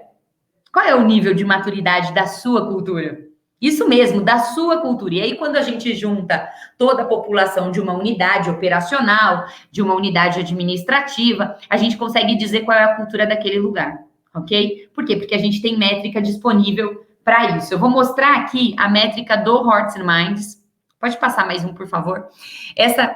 Qual é o nível de maturidade da sua cultura? Isso mesmo, da sua cultura. E aí, quando a gente junta toda a população de uma unidade operacional, de uma unidade administrativa, a gente consegue dizer qual é a cultura daquele lugar, ok? Por quê? Porque a gente tem métrica disponível para isso. Eu vou mostrar aqui a métrica do Hearts and Minds. Pode passar mais um, por favor? Essa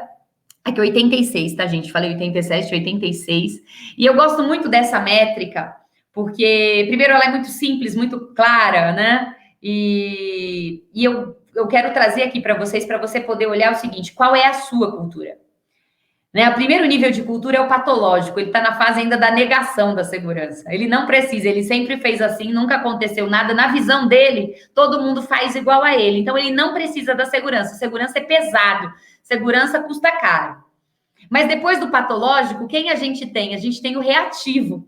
aqui é 86, tá, gente? Falei 87, 86. E eu gosto muito dessa métrica, porque, primeiro, ela é muito simples, muito clara, né? E eu quero trazer aqui para você poder olhar o seguinte: qual é a sua cultura? Né? O primeiro nível de cultura é o patológico, ele está na fase ainda da negação da segurança. Ele não precisa, ele sempre fez assim, nunca aconteceu nada. Na visão dele, todo mundo faz igual a ele. Então, ele não precisa da segurança. Segurança é pesado, segurança custa caro. Mas depois do patológico, quem a gente tem? A gente tem o reativo.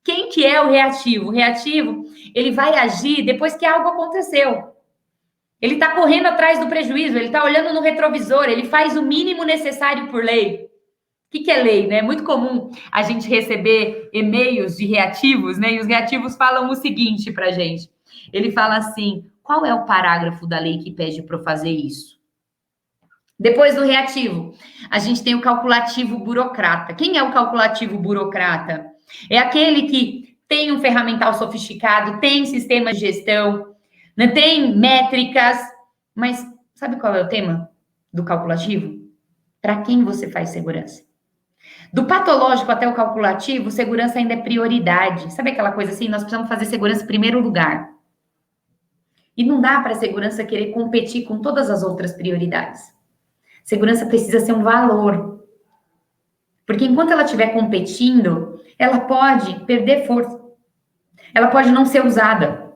Quem que é o reativo? O reativo, ele vai agir depois que algo aconteceu. Ele está correndo atrás do prejuízo, ele está olhando no retrovisor, ele faz o mínimo necessário por lei. O que é lei, né? É muito comum a gente receber e-mails de reativos, né? E os reativos falam o seguinte para a gente. Ele fala assim: qual é o parágrafo da lei que pede para eu fazer isso? Depois do reativo, a gente tem o calculativo burocrata. Quem é o calculativo burocrata? É aquele que tem um ferramental sofisticado, tem sistema de gestão, né? Tem métricas, mas sabe qual é o tema do calculativo? Para quem você faz segurança? Do patológico até o calculativo, segurança ainda é prioridade. Sabe aquela coisa assim? Nós precisamos fazer segurança em primeiro lugar. E não dá para a segurança querer competir com todas as outras prioridades. Segurança precisa ser um valor. Porque enquanto ela estiver competindo, ela pode perder força. Ela pode não ser usada.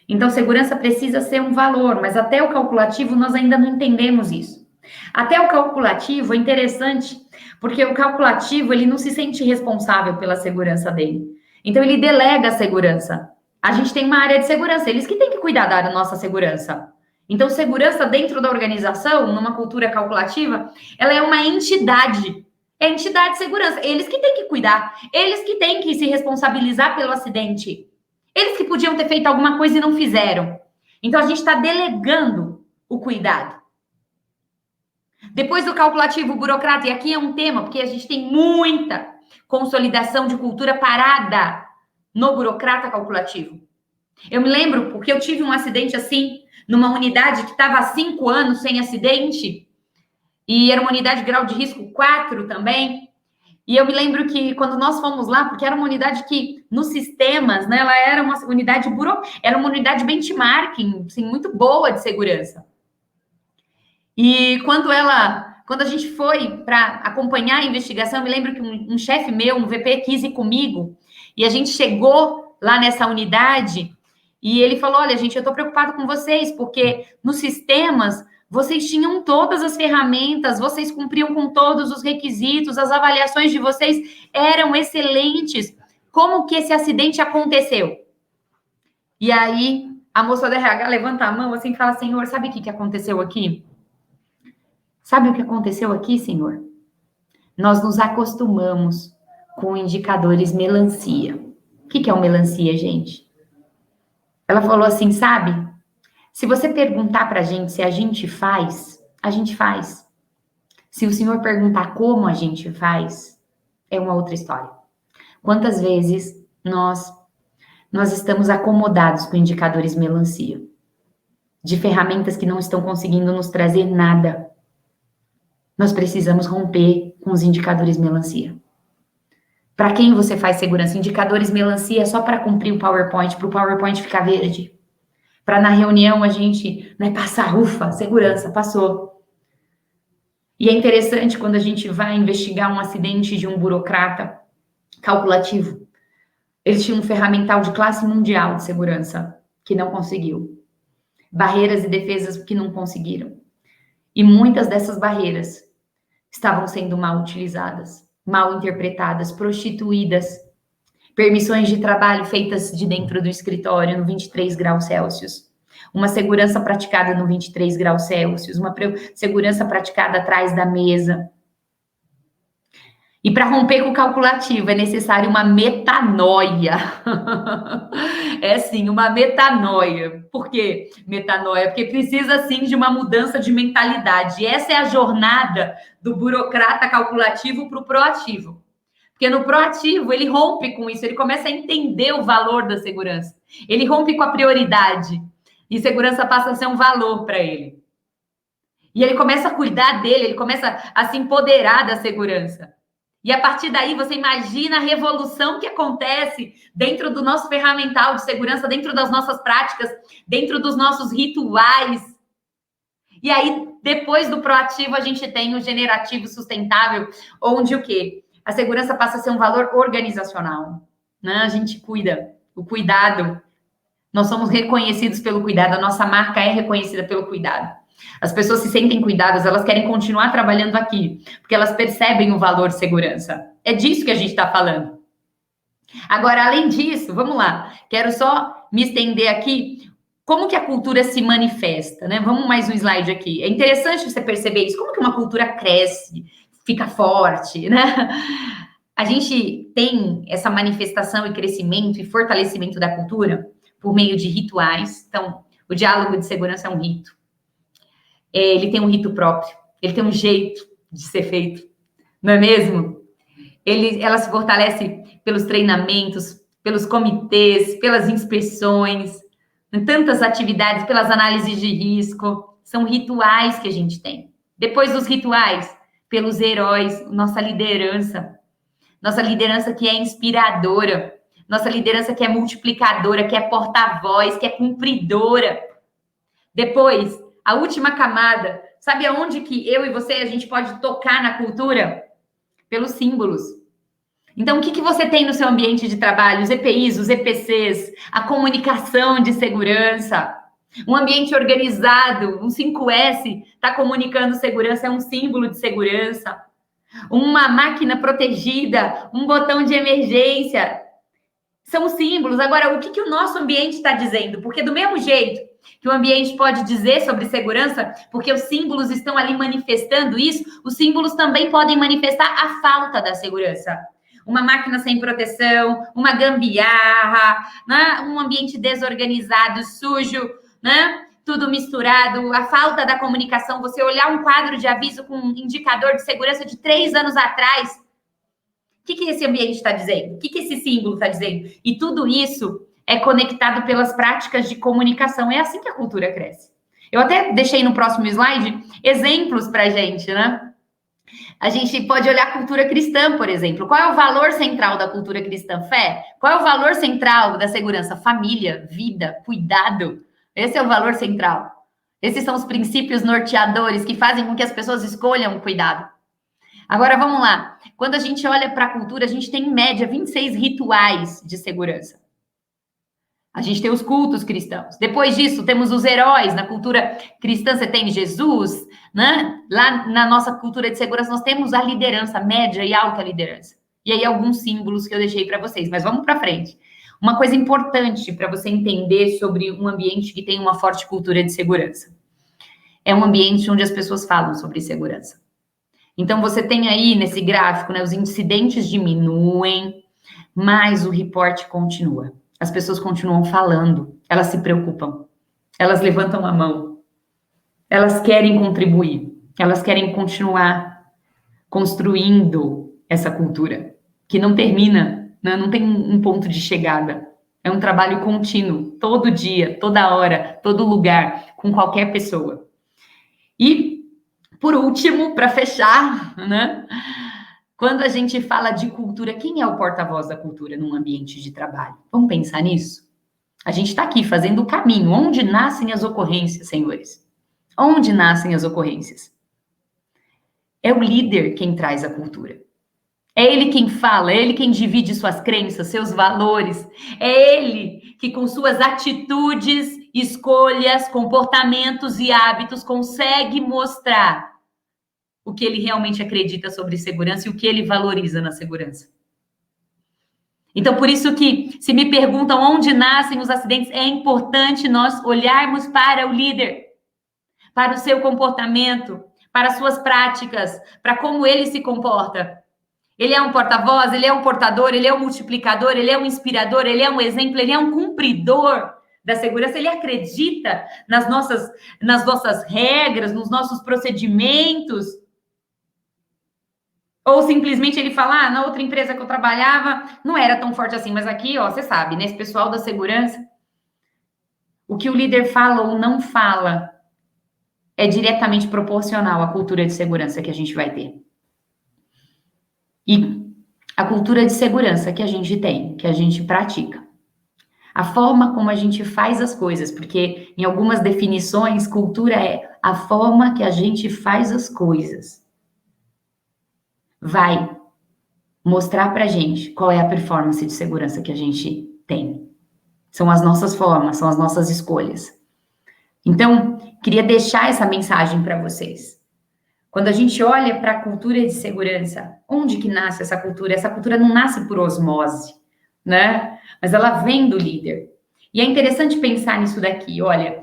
Então, segurança precisa ser um valor, mas até o calculativo nós ainda não entendemos isso. Até o calculativo é interessante, porque o calculativo, ele não se sente responsável pela segurança dele. Então, ele delega a segurança. A gente tem uma área de segurança, eles que têm que cuidar da nossa segurança. Então, segurança dentro da organização, numa cultura calculativa, ela é uma entidade. É entidade de segurança. Eles que têm que cuidar. Eles que têm que se responsabilizar pelo acidente. Eles que podiam ter feito alguma coisa e não fizeram. Então, a gente está delegando o cuidado. Depois do calculativo burocrata, e aqui é um tema, porque a gente tem muita consolidação de cultura parada no burocrata calculativo. Eu me lembro, porque eu tive um acidente assim, numa unidade que estava há 5 anos sem acidente, e era uma unidade de grau de risco 4 também, e eu me lembro que quando nós fomos lá, porque era uma unidade que, nos sistemas, né, ela era uma unidade era uma unidade benchmarking, assim, muito boa de segurança. E quando a gente foi para acompanhar a investigação, eu me lembro que um chefe meu, um VP, quis ir comigo, e a gente chegou lá nessa unidade, E ele falou, olha, gente, eu estou preocupado com vocês, porque nos sistemas vocês tinham todas as ferramentas, vocês cumpriam com todos os requisitos, as avaliações de vocês eram excelentes. Como que esse acidente aconteceu? E aí, a moça da RH levanta a mão assim e fala, Senhor, sabe o que aconteceu aqui? Sabe o que aconteceu aqui, Senhor? Nós nos acostumamos com indicadores melancia. O que é um melancia, gente? Ela falou assim, sabe? Se você perguntar para a gente se a gente faz, a gente faz. Se o Senhor perguntar como a gente faz, é uma outra história. Quantas vezes nós estamos acomodados com indicadores melancia, de ferramentas que não estão conseguindo nos trazer nada. Nós precisamos romper com os indicadores melancia. Para quem você faz segurança? Indicadores melancia é só para cumprir o PowerPoint, para o PowerPoint ficar verde. Para na reunião a gente passar, ufa, segurança, passou. E é interessante quando a gente vai investigar um acidente de um burocrata calculativo. Eles tinham um ferramental de classe mundial de segurança que não conseguiu. Barreiras e defesas que não conseguiram. E muitas dessas barreiras estavam sendo mal utilizadas, mal interpretadas, prostituídas. Permissões de trabalho feitas de dentro do escritório no 23 graus Celsius. Uma segurança praticada no 23 graus Celsius. Uma segurança praticada atrás da mesa. E para romper com o calculativo é necessário uma metanoia. É sim, uma metanoia. Por quê? Metanoia, porque precisa sim de uma mudança de mentalidade. E essa é a jornada do burocrata calculativo para o proativo. Porque no proativo ele rompe com isso, ele começa a entender o valor da segurança. Ele rompe com a prioridade. E segurança passa a ser um valor para ele. E ele começa a cuidar dele, ele começa a se empoderar da segurança. E a partir daí, você imagina a revolução que acontece dentro do nosso ferramental de segurança, dentro das nossas práticas, dentro dos nossos rituais. E aí, depois do proativo, a gente tem o generativo sustentável, onde o quê? A segurança passa a ser um valor organizacional. Né? A gente cuida, o cuidado. Nós somos reconhecidos pelo cuidado, a nossa marca é reconhecida pelo cuidado. As pessoas se sentem cuidadas, elas querem continuar trabalhando aqui, porque elas percebem o valor de segurança. É disso que a gente está falando. Agora, além disso, vamos lá, quero só me estender aqui, como que a cultura se manifesta, né? Vamos mais um slide aqui. É interessante você perceber isso, como que uma cultura cresce, fica forte, né? A gente tem essa manifestação e crescimento e fortalecimento da cultura por meio de rituais. Então, o diálogo de segurança é um rito. Ele tem um rito próprio, ele tem um jeito de ser feito, não é mesmo? Ela se fortalece pelos treinamentos, pelos comitês, pelas inspeções, em tantas atividades, pelas análises de risco. São rituais que a gente tem. Depois dos rituais, pelos heróis, nossa liderança que é inspiradora, nossa liderança que é multiplicadora, que é porta-voz, que é cumpridora. Depois, a última camada, sabe aonde que eu e você, a gente pode tocar na cultura? Pelos símbolos. Então, o que você tem no seu ambiente de trabalho? Os EPIs, os EPCs, a comunicação de segurança, um ambiente organizado, um 5S, está comunicando segurança, é um símbolo de segurança. Uma máquina protegida, um botão de emergência, são símbolos. Agora, o que o nosso ambiente está dizendo? Porque do mesmo jeito que o ambiente pode dizer sobre segurança, porque os símbolos estão ali manifestando isso, os símbolos também podem manifestar a falta da segurança. Uma máquina sem proteção, uma gambiarra, né? Um ambiente desorganizado, sujo, né? Tudo misturado, a falta da comunicação. Você olhar um quadro de aviso com um indicador de segurança de 3 anos atrás, o que esse ambiente está dizendo? O que esse símbolo está dizendo? E tudo isso é conectado pelas práticas de comunicação. É assim que a cultura cresce. Eu até deixei no próximo slide exemplos para a gente, né? A gente pode olhar a cultura cristã, por exemplo. Qual é o valor central da cultura cristã? Fé. Qual é o valor central da segurança? Família, vida, cuidado. Esse é o valor central. Esses são os princípios norteadores que fazem com que as pessoas escolham o cuidado. Agora, vamos lá. Quando a gente olha para a cultura, a gente tem, em média, 26 rituais de segurança. A gente tem os cultos cristãos. Depois disso, temos os heróis. Na cultura cristã, você tem Jesus, né? Lá na nossa cultura de segurança, nós temos a liderança, média e alta liderança. E aí, alguns símbolos que eu deixei para vocês. Mas vamos para frente. Uma coisa importante para você entender sobre um ambiente que tem uma forte cultura de segurança. É um ambiente onde as pessoas falam sobre segurança. Então, você tem aí, nesse gráfico, né, os incidentes diminuem, mas o reporte continua. As pessoas continuam falando, elas se preocupam, elas levantam a mão, elas querem contribuir, elas querem continuar construindo essa cultura, que não termina, né? Não tem um ponto de chegada. É um trabalho contínuo, todo dia, toda hora, todo lugar, com qualquer pessoa. E, por último, para fechar, né? Quando a gente fala de cultura, quem é o porta-voz da cultura num ambiente de trabalho? Vamos pensar nisso? A gente está aqui fazendo o caminho. Onde nascem as ocorrências, senhores? Onde nascem as ocorrências? É o líder quem traz a cultura. É ele quem fala, é ele quem divide suas crenças, seus valores. É ele que, com suas atitudes, escolhas, comportamentos e hábitos, consegue mostrar o que ele realmente acredita sobre segurança e o que ele valoriza na segurança. Então, por isso que, se me perguntam onde nascem os acidentes, é importante nós olharmos para o líder, para o seu comportamento, para as suas práticas, para como ele se comporta. Ele é um porta-voz, ele é um portador, ele é um multiplicador, ele é um inspirador, ele é um exemplo, ele é um cumpridor da segurança, ele acredita nas nossas regras, nos nossos procedimentos. Ou simplesmente ele fala, na outra empresa que eu trabalhava, não era tão forte assim, mas aqui, ó, você sabe, né, esse pessoal da segurança, o que o líder fala ou não fala é diretamente proporcional à cultura de segurança que a gente vai ter. E a cultura de segurança que a gente tem, que a gente pratica. A forma como a gente faz as coisas, porque em algumas definições, cultura é a forma que a gente faz as coisas. Vai mostrar pra gente qual é a performance de segurança que a gente tem. São as nossas formas, são as nossas escolhas. Então, queria deixar essa mensagem para vocês. Quando a gente olha para a cultura de segurança, onde que nasce essa cultura? Essa cultura não nasce por osmose, né? Mas ela vem do líder. E é interessante pensar nisso daqui, olha,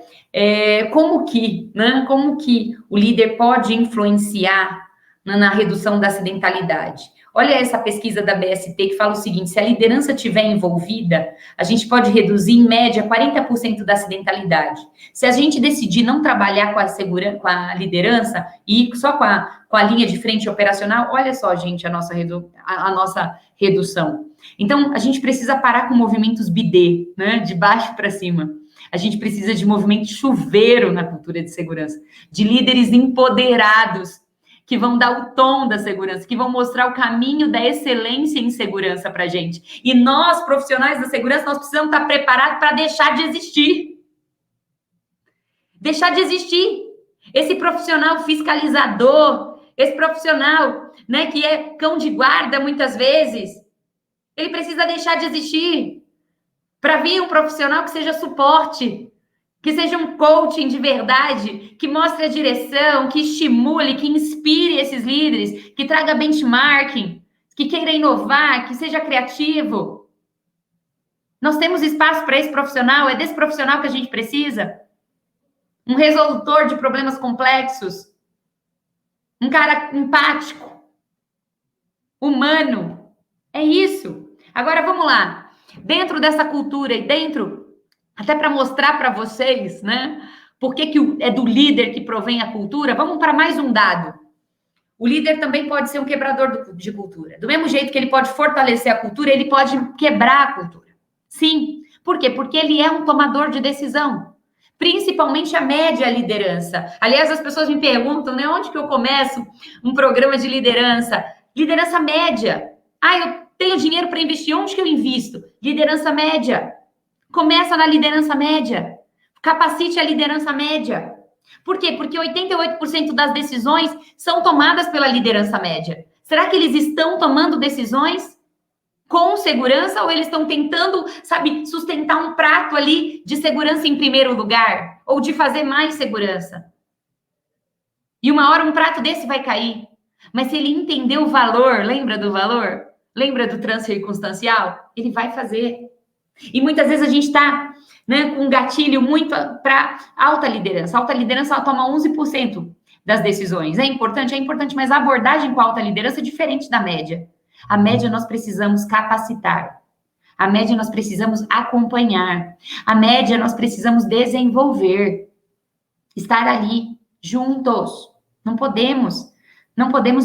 como que o líder pode influenciar na redução da acidentalidade. Olha essa pesquisa da BST que fala o seguinte, se a liderança estiver envolvida, a gente pode reduzir, em média, 40% da acidentalidade. Se a gente decidir não trabalhar com a liderança e só com a linha de frente operacional, olha só, gente, a nossa redução. Então, a gente precisa parar com movimentos bidê, né, de baixo para cima. A gente precisa de movimento chuveiro na cultura de segurança, de líderes empoderados, que vão dar o tom da segurança, que vão mostrar o caminho da excelência em segurança para a gente. E nós, profissionais da segurança, nós precisamos estar preparados para deixar de existir. Deixar de existir. Esse profissional fiscalizador, esse profissional, né, que é cão de guarda muitas vezes, ele precisa deixar de existir para vir um profissional que seja suporte, que seja um coaching de verdade, que mostre a direção, que estimule, que inspire esses líderes, que traga benchmarking, que queira inovar, que seja criativo. Nós temos espaço para esse profissional, é desse profissional que a gente precisa. Um resolutor de problemas complexos, um cara empático, humano. É isso. Agora, vamos lá. Dentro dessa cultura e até para mostrar para vocês, né, por que é do líder que provém a cultura, vamos para mais um dado. O líder também pode ser um quebrador de cultura. Do mesmo jeito que ele pode fortalecer a cultura, ele pode quebrar a cultura. Sim. Por quê? Porque ele é um tomador de decisão. Principalmente a média liderança. Aliás, as pessoas me perguntam, né, onde que eu começo um programa de liderança? Liderança média. Eu tenho dinheiro para investir, onde que eu invisto? Liderança média. Começa na liderança média. Capacite a liderança média. Por quê? Porque 88% das decisões são tomadas pela liderança média. Será que eles estão tomando decisões com segurança ou eles estão tentando, sabe, sustentar um prato ali de segurança em primeiro lugar? Ou de fazer mais segurança? E uma hora um prato desse vai cair. Mas se ele entender o valor, lembra do valor? Lembra do transcircunstancial? Ele vai fazer. E muitas vezes a gente está, né, com um gatilho muito para alta liderança. A alta liderança ela toma 11% das decisões. É importante, mas a abordagem com a alta liderança é diferente da média. A média nós precisamos capacitar. A média nós precisamos acompanhar. A média nós precisamos desenvolver. Estar ali, juntos. Não podemos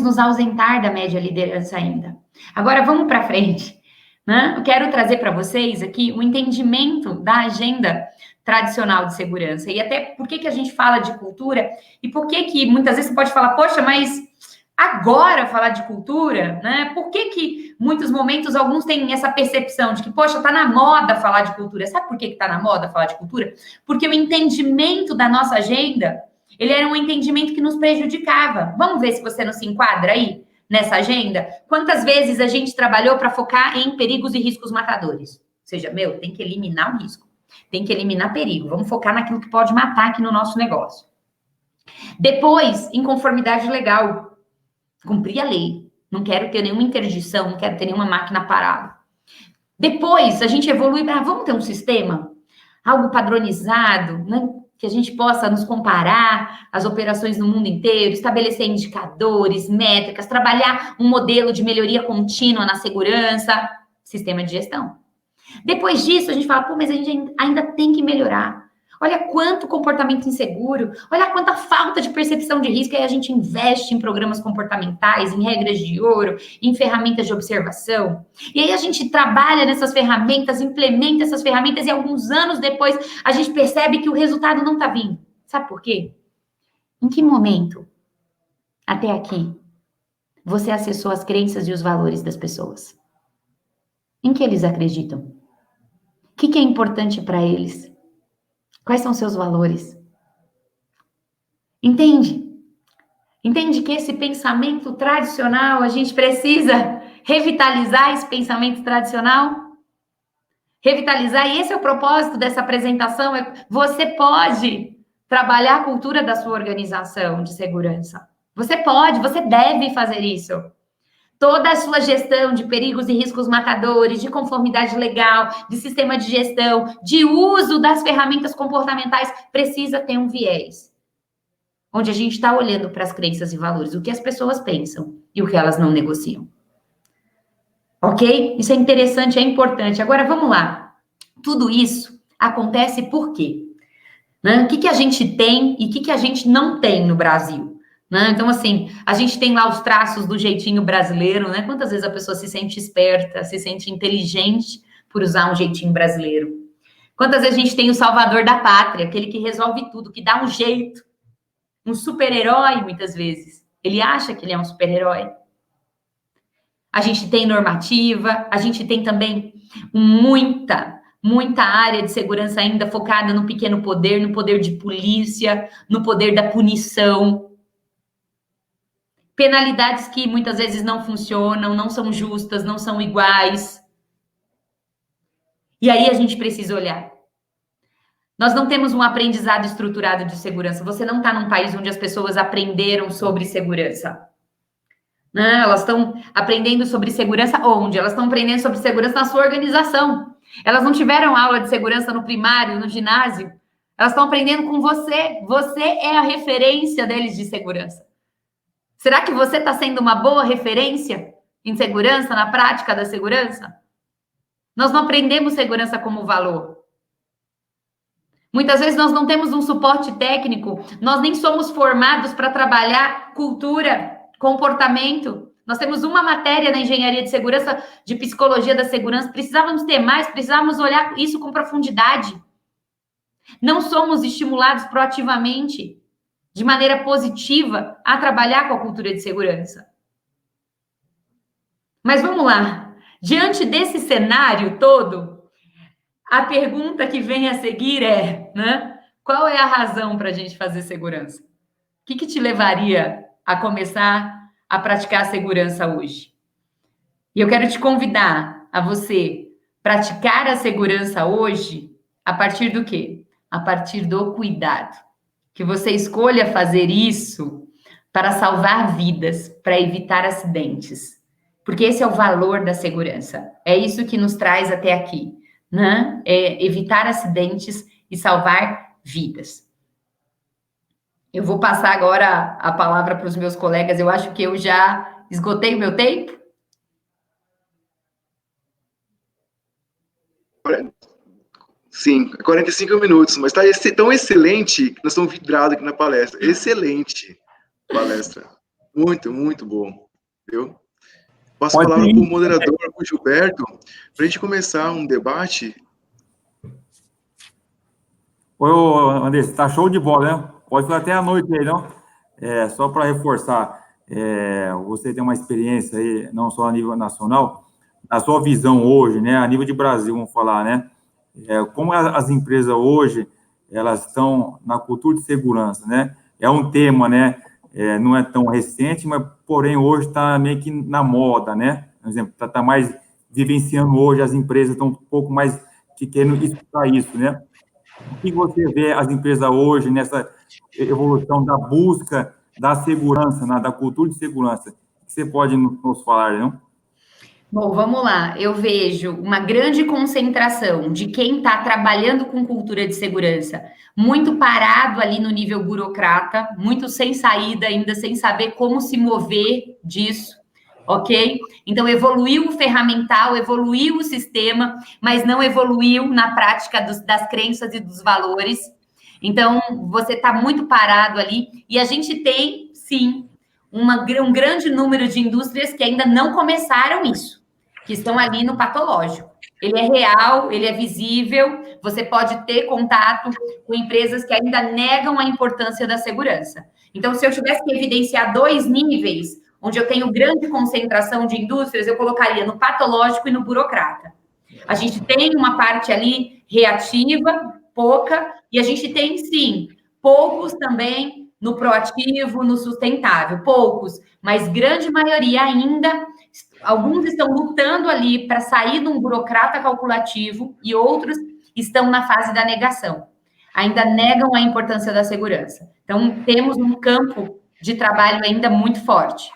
nos ausentar da média liderança ainda. Agora, vamos para frente. Né? Eu quero trazer para vocês aqui o entendimento da agenda tradicional de segurança. E até por que a gente fala de cultura e por que muitas vezes você pode falar, poxa, mas agora falar de cultura, né? Por que muitos momentos alguns têm essa percepção de que, poxa, tá na moda falar de cultura. Sabe por que tá na moda falar de cultura? Porque o entendimento da nossa agenda, ele era um entendimento que nos prejudicava. Vamos ver se você não se enquadra aí nessa agenda? Quantas vezes a gente trabalhou para focar em perigos e riscos matadores? Ou seja, tem que eliminar o risco. Tem que eliminar perigo. Vamos focar naquilo que pode matar aqui no nosso negócio. Depois, inconformidade legal. Cumprir a lei. Não quero ter nenhuma interdição, não quero ter nenhuma máquina parada. Depois, a gente evolui para, vamos ter um sistema? Algo padronizado, né? Que a gente possa nos comparar as operações no mundo inteiro, estabelecer indicadores, métricas, trabalhar um modelo de melhoria contínua na segurança, sistema de gestão. Depois disso, a gente fala, mas a gente ainda tem que melhorar. Olha quanto comportamento inseguro, olha quanta falta de percepção de risco, aí a gente investe em programas comportamentais, em regras de ouro, em ferramentas de observação. E aí a gente trabalha nessas ferramentas, implementa essas ferramentas e alguns anos depois a gente percebe que o resultado não está vindo. Sabe por quê? Em que momento, até aqui, você acessou as crenças e os valores das pessoas? Em que eles acreditam? O que é importante para eles? Quais são seus valores? Entende? Entende que esse pensamento tradicional, a gente precisa revitalizar esse pensamento tradicional? Revitalizar, e esse é o propósito dessa apresentação, você pode trabalhar a cultura da sua organização de segurança. Você pode, você deve fazer isso. Toda a sua gestão de perigos e riscos matadores, de conformidade legal, de sistema de gestão, de uso das ferramentas comportamentais, precisa ter um viés. Onde a gente está olhando para as crenças e valores, o que as pessoas pensam e o que elas não negociam. Ok? Isso é interessante, é importante. Agora, vamos lá. Tudo isso acontece por quê? Né? O que a gente tem e o que a gente não tem no Brasil? Né? Então, assim, a gente tem lá os traços do jeitinho brasileiro, né? Quantas vezes a pessoa se sente esperta, se sente inteligente por usar um jeitinho brasileiro? Quantas vezes a gente tem o salvador da pátria, aquele que resolve tudo, que dá um jeito, um super-herói, muitas vezes. Ele acha que ele é um super-herói. A gente tem normativa, a gente tem também muita área de segurança ainda focada no pequeno poder, no poder de polícia, no poder da punição. Penalidades que muitas vezes não funcionam, não são justas, não são iguais. E aí a gente precisa olhar. Nós não temos um aprendizado estruturado de segurança. Você não está num país onde as pessoas aprenderam sobre segurança. Não, elas estão aprendendo sobre segurança onde? Elas estão aprendendo sobre segurança na sua organização. Elas não tiveram aula de segurança no primário, no ginásio. Elas estão aprendendo com você. Você é a referência deles de segurança. Será que você está sendo uma boa referência em segurança, na prática da segurança? Nós não aprendemos segurança como valor. Muitas vezes nós não temos um suporte técnico, nós nem somos formados para trabalhar cultura, comportamento. Nós temos uma matéria na engenharia de segurança, de psicologia da segurança, precisávamos ter mais, precisávamos olhar isso com profundidade. Não somos estimulados proativamente, de maneira positiva, a trabalhar com a cultura de segurança. Mas vamos lá. Diante desse cenário todo, a pergunta que vem a seguir é, né? Qual é a razão para a gente fazer segurança? O que te levaria a começar a praticar a segurança hoje? E eu quero te convidar a você praticar a segurança hoje a partir do quê? A partir do cuidado. Que você escolha fazer isso para salvar vidas, para evitar acidentes. Porque esse é o valor da segurança. É isso que nos traz até aqui, né? É evitar acidentes e salvar vidas. Eu vou passar agora a palavra para os meus colegas. Eu acho que eu já esgotei o meu tempo. Sim, 45 minutos, mas está tão excelente que nós estamos vidrados aqui na palestra. Excelente palestra. Muito, muito bom. Viu? Passo a palavra para o moderador, para o Gilberto, para a gente começar um debate. Oi, André, tá show de bola, né? Pode ficar até a noite aí, não? Só para reforçar, você tem uma experiência aí, não só a nível nacional, a sua visão hoje, né, a nível de Brasil, vamos falar, né? Como as empresas hoje, elas estão na cultura de segurança, né? É um tema, né? Não é tão recente, mas, porém, hoje está meio que na moda, né? Por exemplo, está mais vivenciando hoje, as empresas estão um pouco mais querendo escutar isso, né? O que você vê as empresas hoje nessa evolução da busca da segurança, né, da cultura de segurança? O que você pode nos falar, não? Bom, vamos lá. Eu vejo uma grande concentração de quem está trabalhando com cultura de segurança, muito parado ali no nível burocrata, muito sem saída ainda, sem saber como se mover disso, ok? Então, evoluiu o ferramental, evoluiu o sistema, mas não evoluiu na prática das crenças e dos valores. Então, você está muito parado ali, e a gente tem, sim, um grande número de indústrias que ainda não começaram isso, que estão ali no patológico. Ele é real, ele é visível, você pode ter contato com empresas que ainda negam a importância da segurança. Então, se eu tivesse que evidenciar 2 níveis, onde eu tenho grande concentração de indústrias, eu colocaria no patológico e no burocrata. A gente tem uma parte ali reativa, pouca, e a gente tem, sim, poucos também no proativo, no sustentável, poucos, mas grande maioria ainda. Alguns estão lutando ali para sair de um burocrata calculativo e outros estão na fase da negação. Ainda negam a importância da segurança. Então, temos um campo de trabalho ainda muito forte.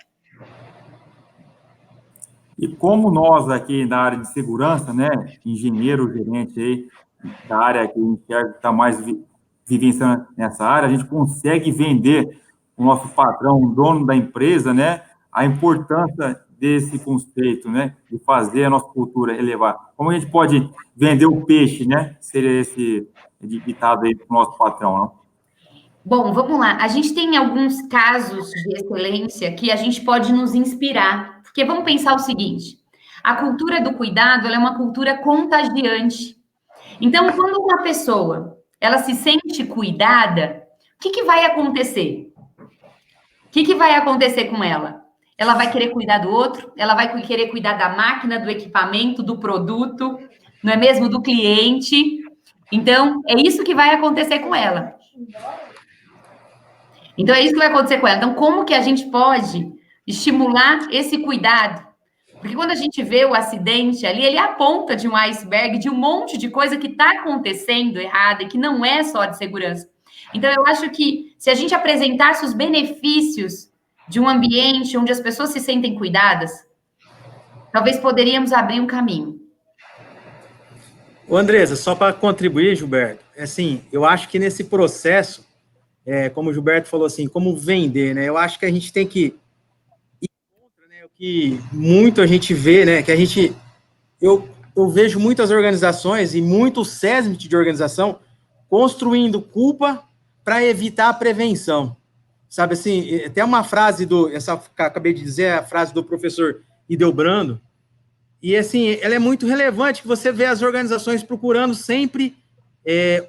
E como nós aqui na área de segurança, né, engenheiro, gerente aí, da área que a gente está mais vivenciando nessa área, a gente consegue vender o nosso patrão, o dono da empresa, né, a importância desse conceito, né, de fazer a nossa cultura elevar. Como a gente pode vender o peixe, né, seria esse ditado aí para o nosso patrão, não? Bom, vamos lá. A gente tem alguns casos de excelência que a gente pode nos inspirar, porque vamos pensar o seguinte, a cultura do cuidado, ela é uma cultura contagiante. Então, quando uma pessoa, ela se sente cuidada, o que vai acontecer? O que vai acontecer com ela? Ela vai querer cuidar do outro, ela vai querer cuidar da máquina, do equipamento, do produto, não é mesmo? Do cliente. Então, é isso que vai acontecer com ela. Então, é isso que vai acontecer com ela. Então, como que a gente pode estimular esse cuidado? Porque quando a gente vê o acidente ali, ele é a ponta de um iceberg, de um monte de coisa que está acontecendo errada e que não é só de segurança. Então, eu acho que se a gente apresentasse os benefícios de um ambiente onde as pessoas se sentem cuidadas, talvez poderíamos abrir um caminho. Ô, Andresa, só para contribuir, Gilberto, assim, eu acho que nesse processo, como o Gilberto falou assim, como vender, né? Eu acho que a gente tem que ir contra, né? O que muito a gente vê, né? Que a gente, eu vejo muitas organizações e muito SESMIT de organização construindo culpa para evitar a prevenção. Sabe assim, até uma frase essa que acabei de dizer, a frase do professor Hildebrando, e assim, ela é muito relevante, que você vê as organizações procurando sempre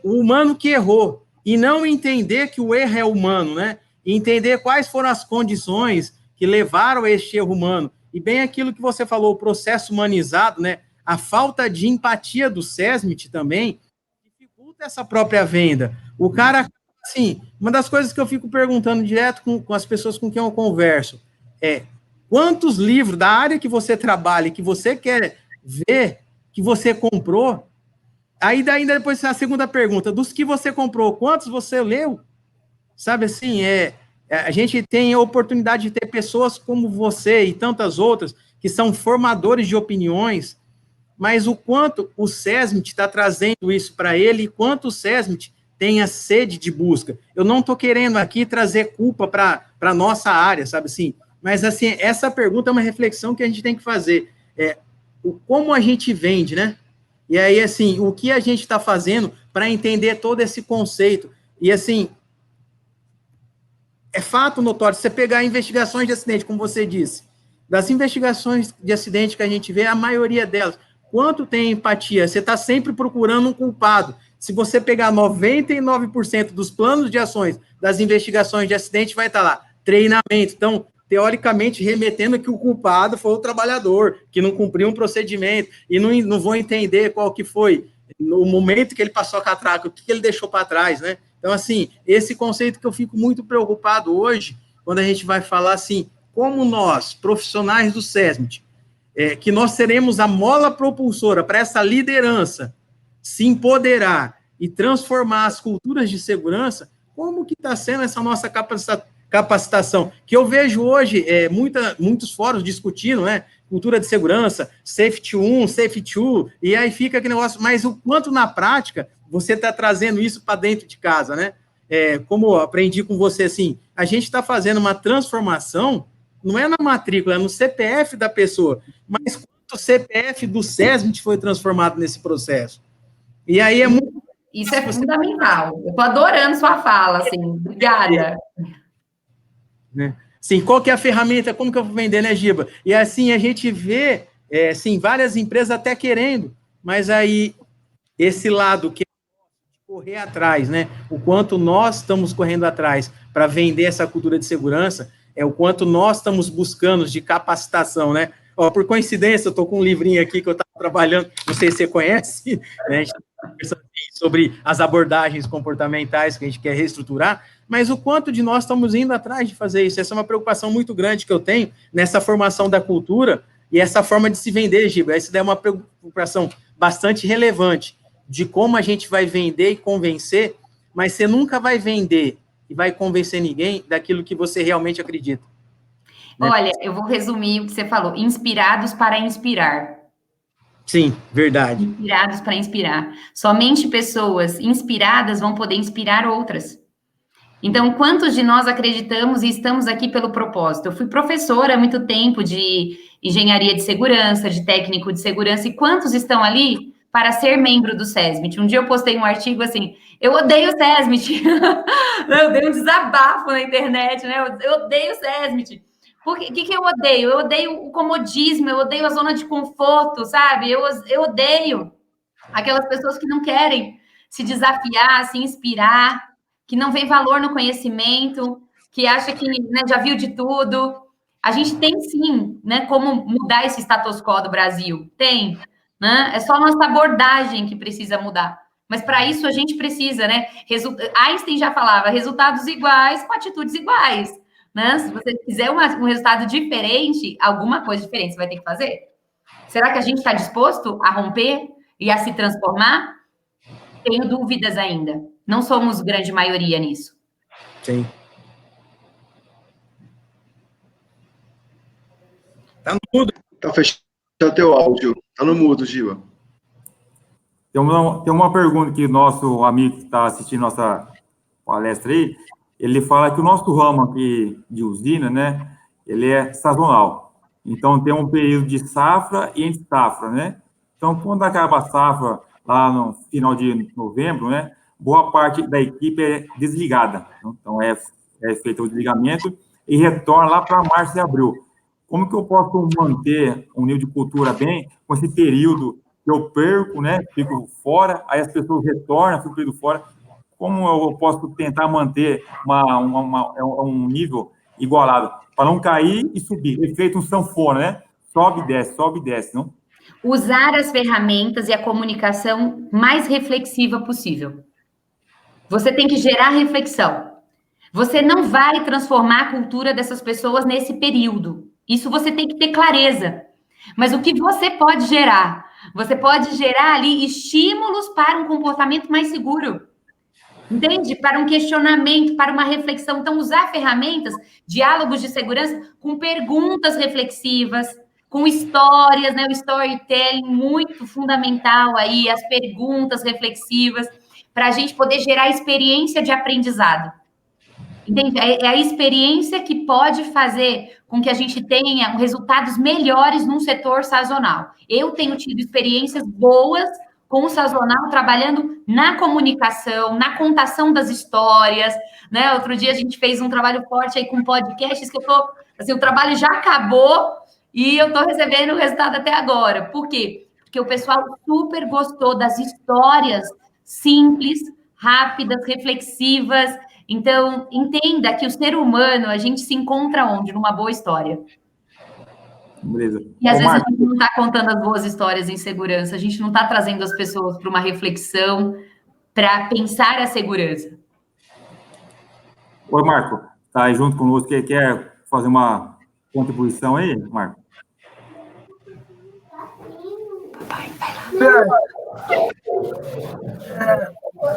o humano que errou, e não entender que o erro é humano, né? E entender quais foram as condições que levaram a este erro humano. E bem aquilo que você falou, o processo humanizado, né? A falta de empatia do SESMIT também dificulta essa própria venda. O cara, assim, uma das coisas que eu fico perguntando direto com as pessoas com quem eu converso quantos livros da área que você trabalha e que você quer ver que você comprou. Aí ainda depois a segunda pergunta, dos que você comprou, quantos você leu? Sabe assim, a gente tem a oportunidade de ter pessoas como você e tantas outras que são formadores de opiniões, mas o quanto o SESMIT está trazendo isso para ele e quanto o SESMIT tem a sede de busca. Eu não estou querendo aqui trazer culpa para a nossa área, sabe assim? Mas, assim, essa pergunta é uma reflexão que a gente tem que fazer. Como a gente vende, né? E aí, assim, o que a gente está fazendo para entender todo esse conceito? E, assim, é fato notório, se você pegar investigações de acidente, como você disse, das investigações de acidente que a gente vê, a maioria delas, quanto tem empatia? Você está sempre procurando um culpado. Se você pegar 99% dos planos de ações das investigações de acidente, vai estar lá, treinamento. Então, teoricamente, remetendo que o culpado foi o trabalhador, que não cumpriu um procedimento, e não vão entender qual que foi, no momento que ele passou a catraca, o que ele deixou para trás, né? Então, assim, esse conceito que eu fico muito preocupado hoje, quando a gente vai falar assim, como nós, profissionais do SESMIT, que nós seremos a mola propulsora para essa liderança se empoderar e transformar as culturas de segurança, como que está sendo essa nossa capacitação? Que eu vejo hoje muitos fóruns discutindo, né? Cultura de segurança, Safety 1, Safety 2, e aí fica aquele negócio, mas o quanto na prática você está trazendo isso para dentro de casa, né? Como eu aprendi com você, assim, a gente está fazendo uma transformação, não é na matrícula, é no CPF da pessoa, mas quanto o CPF do SESMIT foi transformado nesse processo? E aí é muito... Isso é fundamental. Eu estou adorando sua fala, assim, obrigada. Né? Sim, qual que é a ferramenta, como que eu vou vender, né, Giba? E assim, a gente vê, sim, várias empresas até querendo, mas aí, esse lado que correr atrás, né? O quanto nós estamos correndo atrás para vender essa cultura de segurança, o quanto nós estamos buscando de capacitação, né? Ó, por coincidência, eu estou com um livrinho aqui que eu estava trabalhando, não sei se você conhece, né? A gente está conversando sobre as abordagens comportamentais que a gente quer reestruturar, mas o quanto de nós estamos indo atrás de fazer isso. Essa é uma preocupação muito grande que eu tenho nessa formação da cultura e essa forma de se vender, Giba. Essa é uma preocupação bastante relevante de como a gente vai vender e convencer, mas você nunca vai vender e vai convencer ninguém daquilo que você realmente acredita. Né? Olha, eu vou resumir o que você falou. Inspirados para inspirar. Sim, verdade. Inspirados para inspirar. Somente pessoas inspiradas vão poder inspirar outras. Então, quantos de nós acreditamos e estamos aqui pelo propósito? Eu fui professora há muito tempo de engenharia de segurança, de técnico de segurança, e quantos estão ali para ser membro do SESMIT? Um dia eu postei um artigo assim, eu odeio o SESMIT. Eu dei um desabafo na internet, né? Eu odeio o SESMIT. O que eu odeio? Eu odeio o comodismo, eu odeio a zona de conforto, sabe? Eu odeio aquelas pessoas que não querem se desafiar, se inspirar, que não vê valor no conhecimento, que acha que, né, já viu de tudo. A gente tem, sim, né, como mudar esse status quo do Brasil. Tem, né? É só a nossa abordagem que precisa mudar. Mas para isso a gente precisa, né? Einstein já falava, resultados iguais com atitudes iguais. Né? Se você quiser um resultado diferente, alguma coisa diferente você vai ter que fazer. Será que a gente está disposto a romper e a se transformar? Tenho dúvidas ainda. Não somos grande maioria nisso. Sim. Tá no mudo. Tá fechado teu áudio. Tá no mudo, Giba. Tem uma pergunta que o nosso amigo que está assistindo nossa palestra aí, ele fala que o nosso ramo aqui de usina, né, ele é sazonal. Então, tem um período de safra e entre safra, né? Então, quando acaba a safra, lá no final de novembro, né, boa parte da equipe é desligada. Então, é feito o desligamento e retorna lá para março e abril. Como que eu posso manter um nível de cultura bem com esse período que eu perco, né, fico fora, aí as pessoas retornam, fico período fora? Como eu posso tentar manter um nível igualado, para não cair e subir? Efeito um sanfona, né? Sobe e desce, não? Usar as ferramentas e a comunicação mais reflexiva possível. Você tem que gerar reflexão. Você não vai transformar a cultura dessas pessoas nesse período. Isso você tem que ter clareza. Mas o que você pode gerar? Você pode gerar ali estímulos para um comportamento mais seguro. Entende? Para um questionamento, para uma reflexão. Então, usar ferramentas, diálogos de segurança, com perguntas reflexivas, com histórias, né? O storytelling, muito fundamental aí, as perguntas reflexivas, para a gente poder gerar experiência de aprendizado. Entende? É a experiência que pode fazer com que a gente tenha resultados melhores num setor sazonal. Eu tenho tido experiências boas com o sazonal, trabalhando na comunicação, na contação das histórias, né? Outro dia a gente fez um trabalho forte aí com podcasts que eu tô, assim, o trabalho já acabou e eu tô recebendo o resultado até agora. Por quê? Porque o pessoal super gostou das histórias simples, rápidas, reflexivas. Então, entenda que o ser humano, a gente se encontra onde? Numa boa história. Beleza. E às vezes a gente não está contando as boas histórias em segurança, a gente não está trazendo as pessoas para uma reflexão, para pensar a segurança. Oi, Marco, tá aí junto conosco, quer fazer uma contribuição aí, Marco?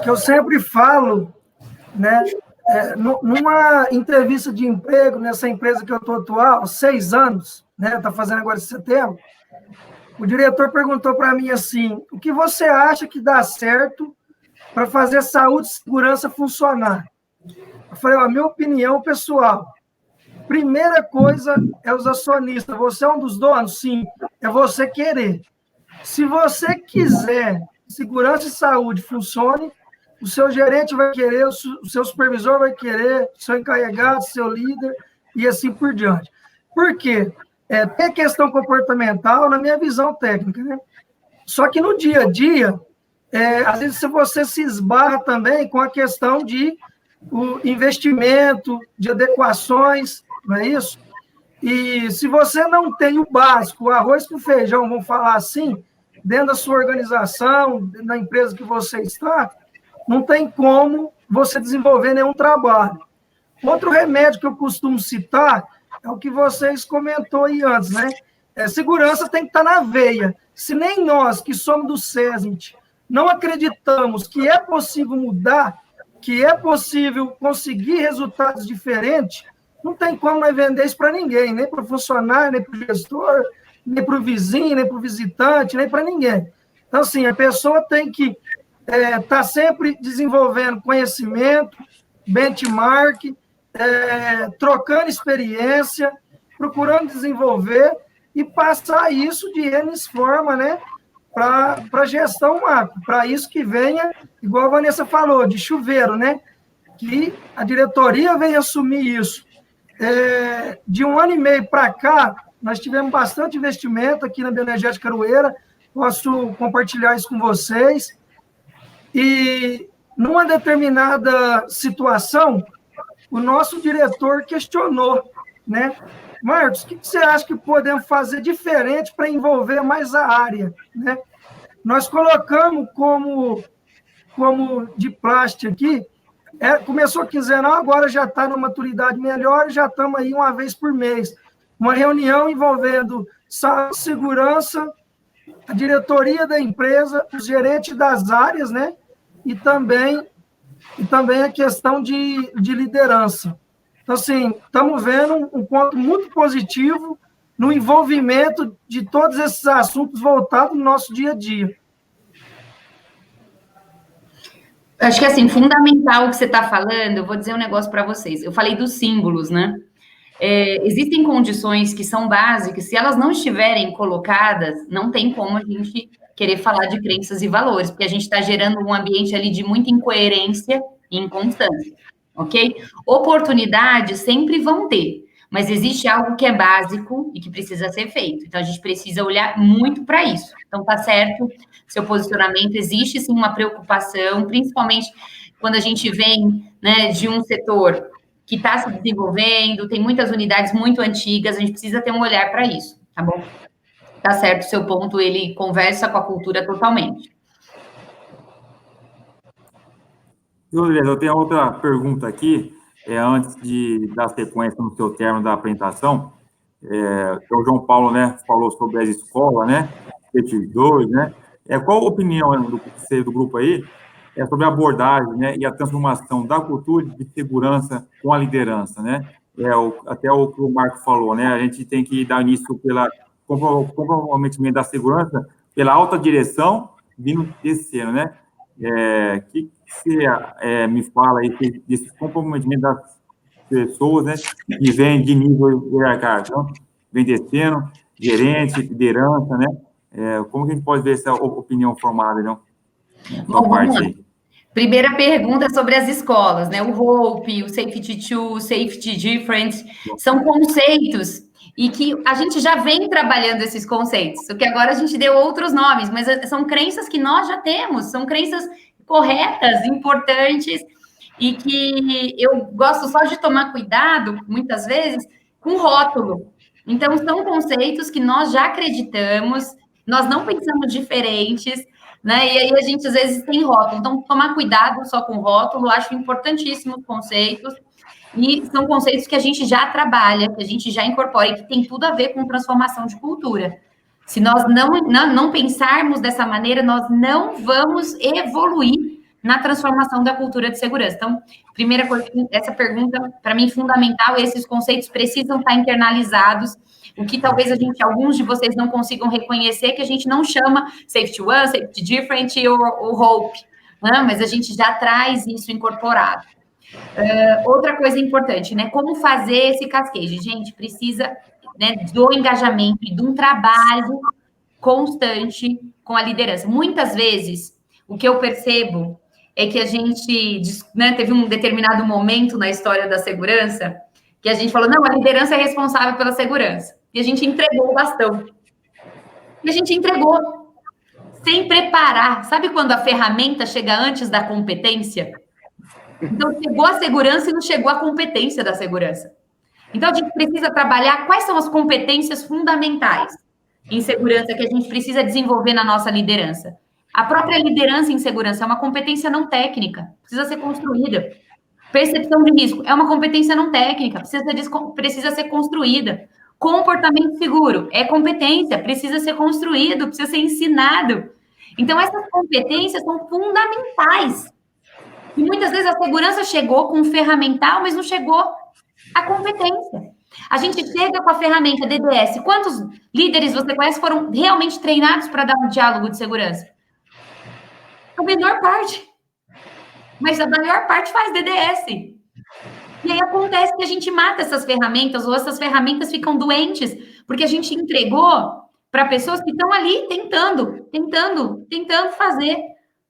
Que eu sempre falo, né, numa entrevista de emprego, nessa empresa que eu estou atual, 6 anos, né, está fazendo agora em setembro, o diretor perguntou para mim assim, o que você acha que dá certo para fazer saúde e segurança funcionar? Eu falei, a minha opinião pessoal, primeira coisa é os acionistas. Você é um dos donos? Sim. É você querer. Se você quiser que segurança e saúde funcione, o seu gerente vai querer, o seu supervisor vai querer, o seu encarregado, o seu líder, e assim por diante. Por quê? Tem a questão comportamental na minha visão técnica, né? Só que no dia a dia, às vezes você se esbarra também com a questão de o investimento, de adequações, não é isso? E se você não tem o básico, o arroz com feijão, vamos falar assim, dentro da sua organização, da empresa que você está, não tem como você desenvolver nenhum trabalho. Outro remédio que eu costumo citar é o que vocês comentou aí antes, né? Segurança tem que estar na veia. Se nem nós, que somos do SESMIT, não acreditamos que é possível mudar, que é possível conseguir resultados diferentes, não tem como nós vender isso para ninguém, nem para o funcionário, nem para o gestor, nem para o vizinho, nem para o visitante, nem para ninguém. Então, assim, a pessoa tem que estar sempre desenvolvendo conhecimento, benchmark, trocando experiência, procurando desenvolver e passar isso de N forma, né, para a gestão macro, para isso que venha, igual a Vanessa falou, de chuveiro, né, que a diretoria venha assumir isso. De 1 ano e meio para cá, nós tivemos bastante investimento aqui na Bioenergética Caroeira, posso compartilhar isso com vocês, e numa determinada situação, o nosso diretor questionou, né, Marcos, o que você acha que podemos fazer diferente para envolver mais a área, né? Nós colocamos como de plástico aqui, começou quinzenal, agora já está numa maturidade melhor, já estamos aí uma vez por mês. Uma reunião envolvendo saúde, segurança, a diretoria da empresa, os gerentes das áreas, né? E também a questão de liderança. Então, assim, estamos vendo um ponto muito positivo no envolvimento de todos esses assuntos voltados no nosso dia a dia. Acho que, assim, fundamental o que você está falando, eu vou dizer um negócio para vocês. Eu falei dos símbolos, né? Existem condições que são básicas, se elas não estiverem colocadas, não tem como a gente querer falar de crenças e valores, porque a gente está gerando um ambiente ali de muita incoerência e inconstância, ok? Oportunidades sempre vão ter, mas existe algo que é básico e que precisa ser feito. Então, a gente precisa olhar muito para isso. Então, tá certo, seu posicionamento, existe sim uma preocupação, principalmente quando a gente vem, né, de um setor que está se desenvolvendo, tem muitas unidades muito antigas, a gente precisa ter um olhar para isso, tá bom? Tá certo, o seu ponto, ele conversa com a cultura totalmente. Eu tenho outra pergunta aqui, antes de dar sequência no seu termo da apresentação. o João Paulo, né, falou sobre as escolas, né, Safety 2, né, qual a opinião do grupo aí sobre a abordagem, né, e a transformação da cultura de segurança com a liderança, né, até o que o Marco falou, né, a gente tem que dar início pela comprometimento da segurança pela alta direção vindo descendo, né, que você me fala aí desse comprometimento das pessoas, né, que vem de nível hierárquico, então, vem descendo, gerente, liderança, né, como que a gente pode ver essa opinião formada, não? Bom, vamos lá. Primeira pergunta sobre as escolas, né? O HOPE, o Safety 2, o Safety Different, são conceitos e que a gente já vem trabalhando esses conceitos, só que agora a gente deu outros nomes, mas são crenças que nós já temos, são crenças corretas, importantes, e que eu gosto só de tomar cuidado, muitas vezes, com rótulo. Então, são conceitos que nós já acreditamos, nós não pensamos diferentes, né? E aí a gente, às vezes, tem rótulo. Então, tomar cuidado só com rótulo, acho importantíssimos conceitos, e são conceitos que a gente já trabalha, que a gente já incorpora, e que tem tudo a ver com transformação de cultura. Se nós não pensarmos dessa maneira, nós não vamos evoluir na transformação da cultura de segurança. Então, primeira coisa, essa pergunta, para mim, fundamental, esses conceitos precisam estar internalizados, o que talvez alguns de vocês não consigam reconhecer, que a gente não chama Safety One, Safety Different ou HOPE, né? Mas a gente já traz isso incorporado. Outra coisa importante, né? Como fazer esse cascade? Gente, precisa, né, do engajamento e de um trabalho constante com a liderança. Muitas vezes, o que eu percebo é que a gente, né, teve um determinado momento na história da segurança que a gente falou, não, a liderança é responsável pela segurança. E a gente entregou o bastão. E a gente entregou sem preparar. Sabe quando a ferramenta chega antes da competência? Então, chegou a segurança e não chegou a competência da segurança. Então, a gente precisa trabalhar quais são as competências fundamentais em segurança que a gente precisa desenvolver na nossa liderança. A própria liderança em segurança é uma competência não técnica, precisa ser construída. Percepção de risco é uma competência não técnica, precisa ser construída. Comportamento seguro é competência, precisa ser construído, precisa ser ensinado. Então, essas competências são fundamentais. E muitas vezes a segurança chegou com um ferramental, mas não chegou a competência. A gente chega com a ferramenta DDS. Quantos líderes você conhece foram realmente treinados para dar um diálogo de segurança? A menor parte. Mas a maior parte faz DDS. E aí acontece que a gente mata essas ferramentas, ou essas ferramentas ficam doentes, porque a gente entregou para pessoas que estão ali tentando fazer.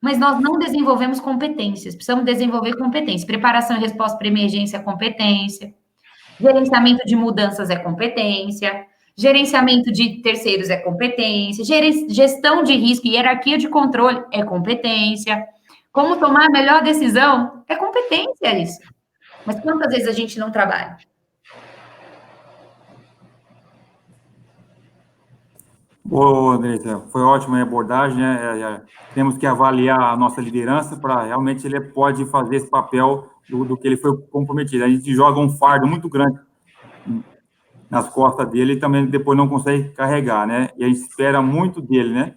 Mas nós não desenvolvemos competências. Precisamos desenvolver competências. Preparação e resposta para emergência é competência. Gerenciamento de mudanças é competência. Gerenciamento de terceiros é competência. Gestão de risco e hierarquia de controle é competência. Como tomar a melhor decisão é competência isso. Mas quantas vezes a gente não trabalha? Boa, Andressa, foi ótima a abordagem, né? Temos que avaliar a nossa liderança para realmente ele pode fazer esse papel do que ele foi comprometido. A gente joga um fardo muito grande nas costas dele e também depois não consegue carregar, né? E a gente espera muito dele, né?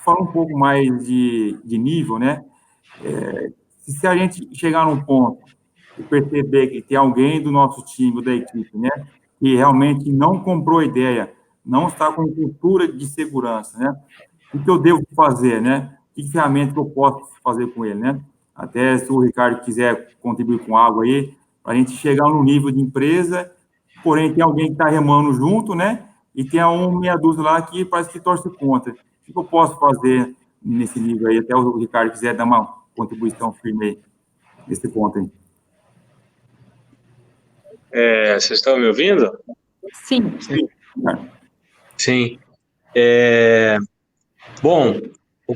Fala um pouco mais de nível, né? Se a gente chegar num ponto e perceber que tem alguém do nosso time, da equipe, né? Que realmente não comprou a ideia, não está com cultura de segurança, né? O que eu devo fazer, né? Que ferramenta que eu posso fazer com ele, né? Até se o Ricardo quiser contribuir com algo aí, para a gente chegar no nível de empresa, porém tem alguém que está remando junto, né? E tem meia dúzia lá que parece que torce contra. O que eu posso fazer nesse nível aí? Até o Ricardo quiser dar uma contribuição firme aí, nesse ponto aí. Vocês estão me ouvindo? Sim. Sim. Bom, o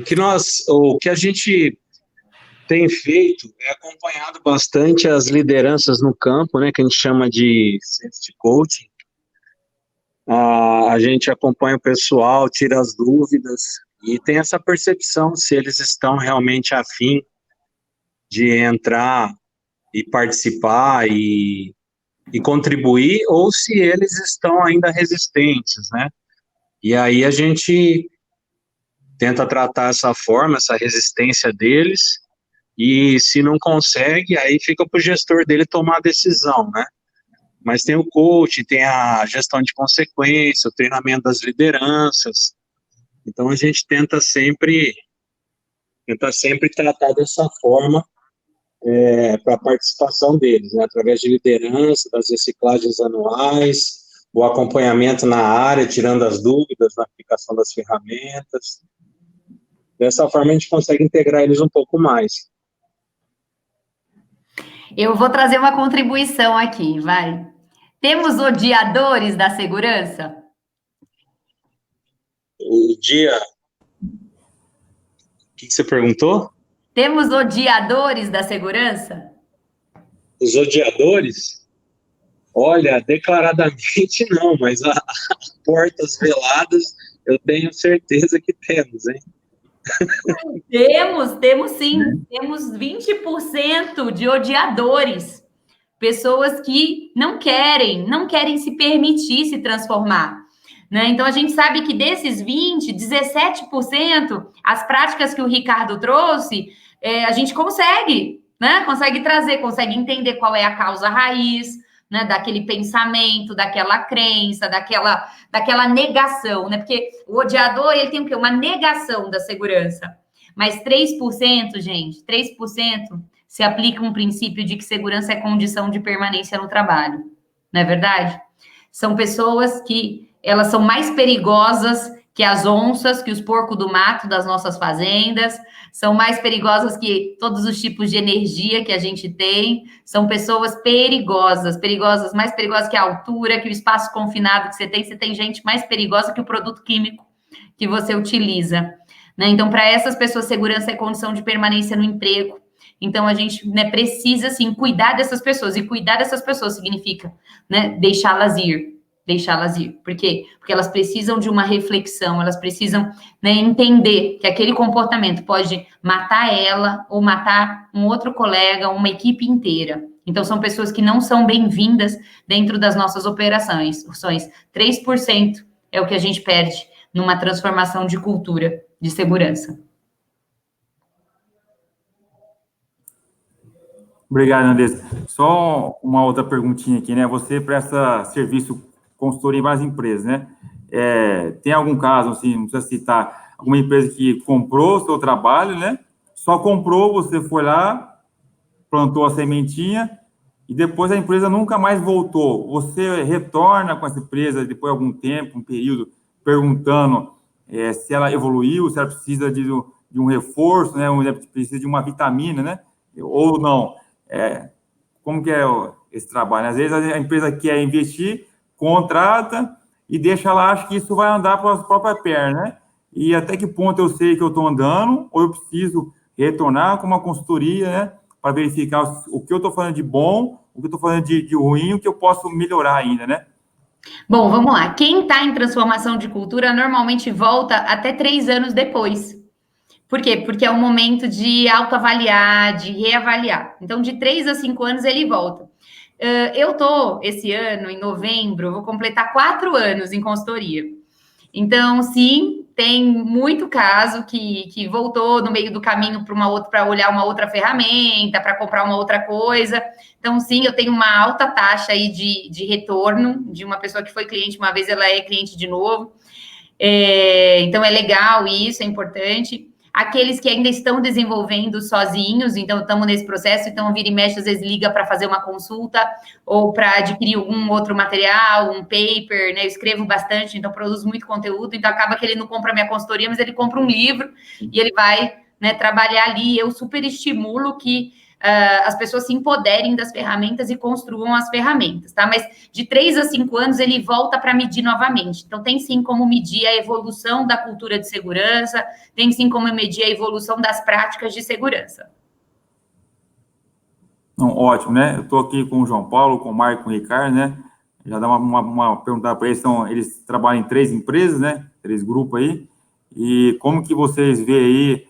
que a gente tem feito é acompanhado bastante as lideranças no campo, né, que a gente chama de safety coaching. A gente acompanha o pessoal, tira as dúvidas e tem essa percepção se eles estão realmente afim de entrar e participar e e contribuir, ou se eles estão ainda resistentes, né? E aí a gente tenta tratar essa forma, essa resistência deles, e se não consegue, aí fica para o gestor dele tomar a decisão, né? Mas tem o coach, tem a gestão de consequência, o treinamento das lideranças. Então a gente tenta sempre tratar dessa forma para a participação deles, né? Através de liderança, das reciclagens anuais, o acompanhamento na área, tirando as dúvidas na aplicação das ferramentas. Dessa forma a gente consegue integrar eles um pouco mais. Eu vou trazer uma contribuição aqui, vai. Temos odiadores da segurança? O que você perguntou? Temos odiadores da segurança? Os odiadores? Olha, declaradamente não, mas a portas veladas eu tenho certeza que temos, hein? Temos sim. Temos 20% de odiadores. Pessoas que não querem se permitir se transformar. Né? Então, a gente sabe que desses 20%, 17%, as práticas que o Ricardo trouxe, a gente consegue, né? Consegue trazer, consegue entender qual é a causa raiz, né? Daquele pensamento, daquela crença, daquela negação, né? Porque o odiador, ele tem o quê? Uma negação da segurança. Mas 3%, gente, 3% se aplica um princípio de que segurança é condição de permanência no trabalho. Não é verdade? São pessoas que elas são mais perigosas que as onças, que os porcos do mato das nossas fazendas, são mais perigosas que todos os tipos de energia que a gente tem, são pessoas perigosas, mais perigosas que a altura, que o espaço confinado que você tem gente mais perigosa que o produto químico que você utiliza. Né? Então, para essas pessoas, segurança é condição de permanência no emprego. Então, a gente, né, precisa, sim, cuidar dessas pessoas. E cuidar dessas pessoas significa, né, deixá-las ir. Por quê? Porque elas precisam de uma reflexão, elas precisam, né, entender que aquele comportamento pode matar ela ou matar um outro colega, uma equipe inteira. Então, são pessoas que não são bem-vindas dentro das nossas operações. 3% é o que a gente perde numa transformação de cultura de segurança. Obrigado, Andressa. Só uma outra perguntinha aqui, né? Você presta serviço consultoria em várias empresas, né? Tem algum caso, assim, não precisa citar, alguma empresa que comprou o seu trabalho, né? Só comprou, você foi lá, plantou a sementinha e depois a empresa nunca mais voltou. Você retorna com essa empresa depois de algum tempo, um período, perguntando se ela evoluiu, se ela precisa de um reforço, né? Ou precisa de uma vitamina, né? Ou não. Como que é esse trabalho? Às vezes a empresa quer investir, contrata e deixa lá, acho que isso vai andar para as próprias pernas, né? E até que ponto eu sei que eu estou andando, ou eu preciso retornar com uma consultoria, né? Para verificar o que eu estou fazendo de bom, o que eu estou fazendo de ruim, o que eu posso melhorar ainda, né? Bom, vamos lá. Quem está em transformação de cultura normalmente volta até 3 anos depois. Por quê? Porque é o momento de autoavaliar, de reavaliar. Então, de 3 a 5 anos ele volta. Eu estou, esse ano, em novembro, vou completar 4 anos em consultoria. Então, sim, tem muito caso que voltou no meio do caminho para olhar uma outra ferramenta, para comprar uma outra coisa. Então, sim, eu tenho uma alta taxa aí de retorno de uma pessoa que foi cliente uma vez, ela é cliente de novo. Então, é legal isso, é importante. Aqueles que ainda estão desenvolvendo sozinhos, então estamos nesse processo, então vira e mexe, às vezes liga para fazer uma consulta ou para adquirir algum outro material, um paper, né? Eu escrevo bastante, então produzo muito conteúdo, então acaba que ele não compra minha consultoria, mas ele compra um livro e ele vai, né, trabalhar ali. Eu super estimulo que as pessoas se empoderem das ferramentas e construam as ferramentas, tá? Mas de 3 a 5 anos ele volta para medir novamente. Então, tem sim como medir a evolução da cultura de segurança, tem sim como medir a evolução das práticas de segurança. Não, ótimo, né? Eu estou aqui com o João Paulo, com o Marco, com o Ricardo, né? Já dá uma pergunta para eles. Eles trabalham em 3 empresas, né? 3 grupos aí. E como que vocês veem aí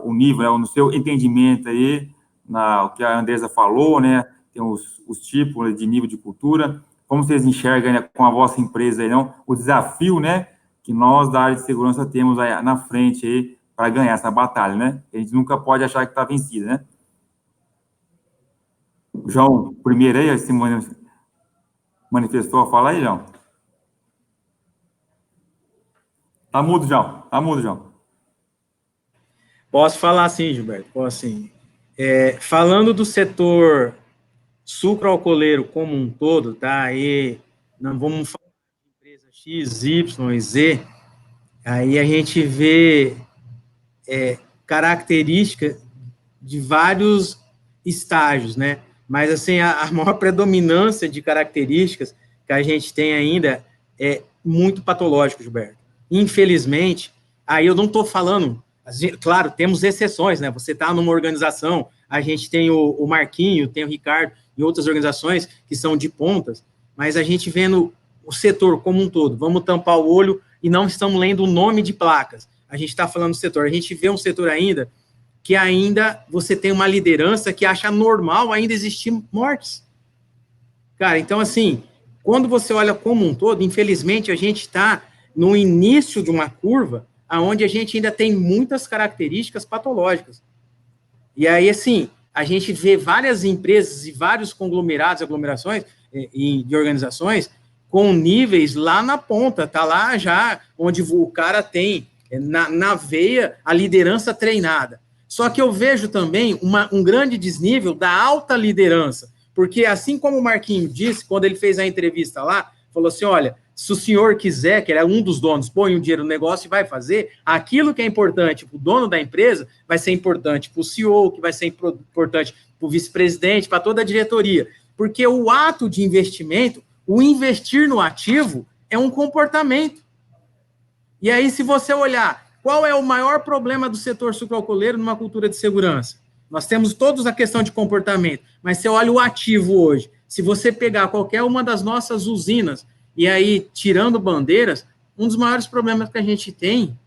o nível, né, no seu entendimento aí, o que a Andressa falou, né? tem os tipos, né, de nível de cultura. Como vocês enxergam, né, com a vossa empresa aí, não? O desafio, né, que nós da área de segurança temos aí na frente aí para ganhar essa batalha, né? A gente nunca pode achar que está vencida, né? O João, primeiro aí, se manifestou a falar aí, João. Tá mudo, João. Tá mudo, João. Posso falar sim, Gilberto, posso sim. Falando do setor sucroalcooleiro como um todo, tá? Aí não vamos falar de empresa X, Y e Z, aí a gente vê características de vários estágios, né? Mas, assim, a maior predominância de características que a gente tem ainda é muito patológico, Gilberto. Infelizmente, aí eu não estou falando, claro, temos exceções, né? Você está numa organização, a gente tem o Marquinho, tem o Ricardo e outras organizações que são de pontas, mas a gente vendo o setor como um todo, vamos tampar o olho e não estamos lendo o nome de placas. A gente está falando do setor, a gente vê um setor ainda que ainda você tem uma liderança que acha normal ainda existir mortes. Cara, então, assim, quando você olha como um todo, infelizmente, a gente está no início de uma curva onde a gente ainda tem muitas características patológicas. E aí, assim, a gente vê várias empresas e vários conglomerados, aglomerações de organizações com níveis lá na ponta, tá lá já onde o cara tem na veia a liderança treinada. Só que eu vejo também um grande desnível da alta liderança, porque assim como o Marquinho disse, quando ele fez a entrevista lá, falou assim, olha, se o senhor quiser, que era um dos donos, põe o dinheiro no negócio e vai fazer, aquilo que é importante para o dono da empresa vai ser importante para o CEO, que vai ser importante para o vice-presidente, para toda a diretoria, porque o ato de investimento, o investir no ativo, é um comportamento. E aí, se você olhar, qual é o maior problema do setor sucroalcooleiro numa cultura de segurança? Nós temos todos a questão de comportamento, mas você olha o ativo hoje. Se você pegar qualquer uma das nossas usinas, e aí, tirando bandeiras, um dos maiores problemas que a gente tem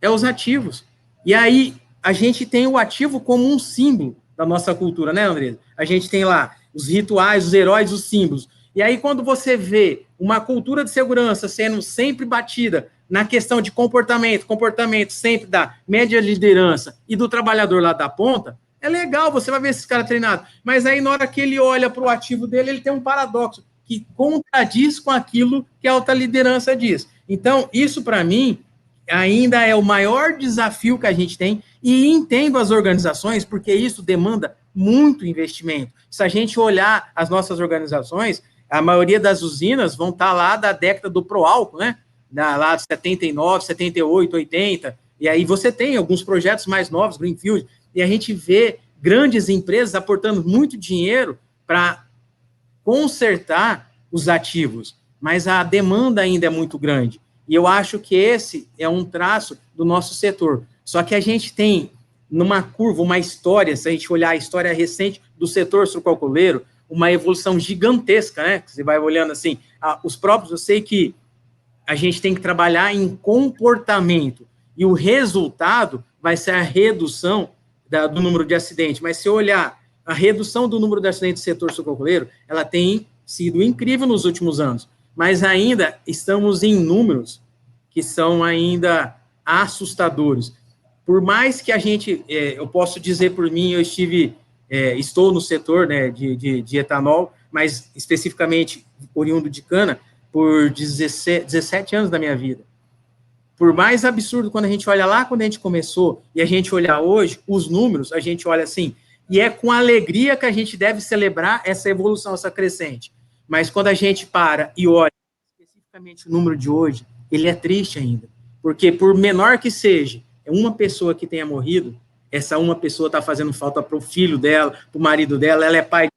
é os ativos. E aí, a gente tem o ativo como um símbolo da nossa cultura, né, Andresa? A gente tem lá os rituais, os heróis, os símbolos. E aí, quando você vê uma cultura de segurança sendo sempre batida na questão de comportamento sempre da média liderança e do trabalhador lá da ponta, é legal, você vai ver esses caras treinados. Mas aí, na hora que ele olha para o ativo dele, ele tem um paradoxo que contradiz com aquilo que a alta liderança diz. Então, isso, para mim, ainda é o maior desafio que a gente tem, e entendo as organizações, porque isso demanda muito investimento. Se a gente olhar as nossas organizações, a maioria das usinas vão estar lá da década do Proálcool, né? Lá de 79, 78, 80, e aí você tem alguns projetos mais novos, Greenfield, e a gente vê grandes empresas aportando muito dinheiro para consertar os ativos, mas a demanda ainda é muito grande. E eu acho que esse é um traço do nosso setor. Só que a gente tem, numa curva, uma história, se a gente olhar a história recente do setor sucroalcooleiro, uma evolução gigantesca, né? Você vai olhando assim, os próprios, eu sei que a gente tem que trabalhar em comportamento, e o resultado vai ser a redução do número de acidentes. Mas se olhar a redução do número de acidentes do setor sucroalcooleiro, ela tem sido incrível nos últimos anos, mas ainda estamos em números que são ainda assustadores. Por mais que a gente, eu posso dizer por mim, eu estou no setor, né, de etanol, mas especificamente oriundo de cana, por 17 anos da minha vida. Por mais absurdo, quando a gente olha lá, quando a gente começou, e a gente olhar hoje, os números, a gente olha assim, e é com alegria que a gente deve celebrar essa evolução, essa crescente. Mas quando a gente para e olha, especificamente o número de hoje, ele é triste ainda. Porque por menor que seja, uma pessoa que tenha morrido, essa uma pessoa está fazendo falta para o filho dela, para o marido dela, ela é pai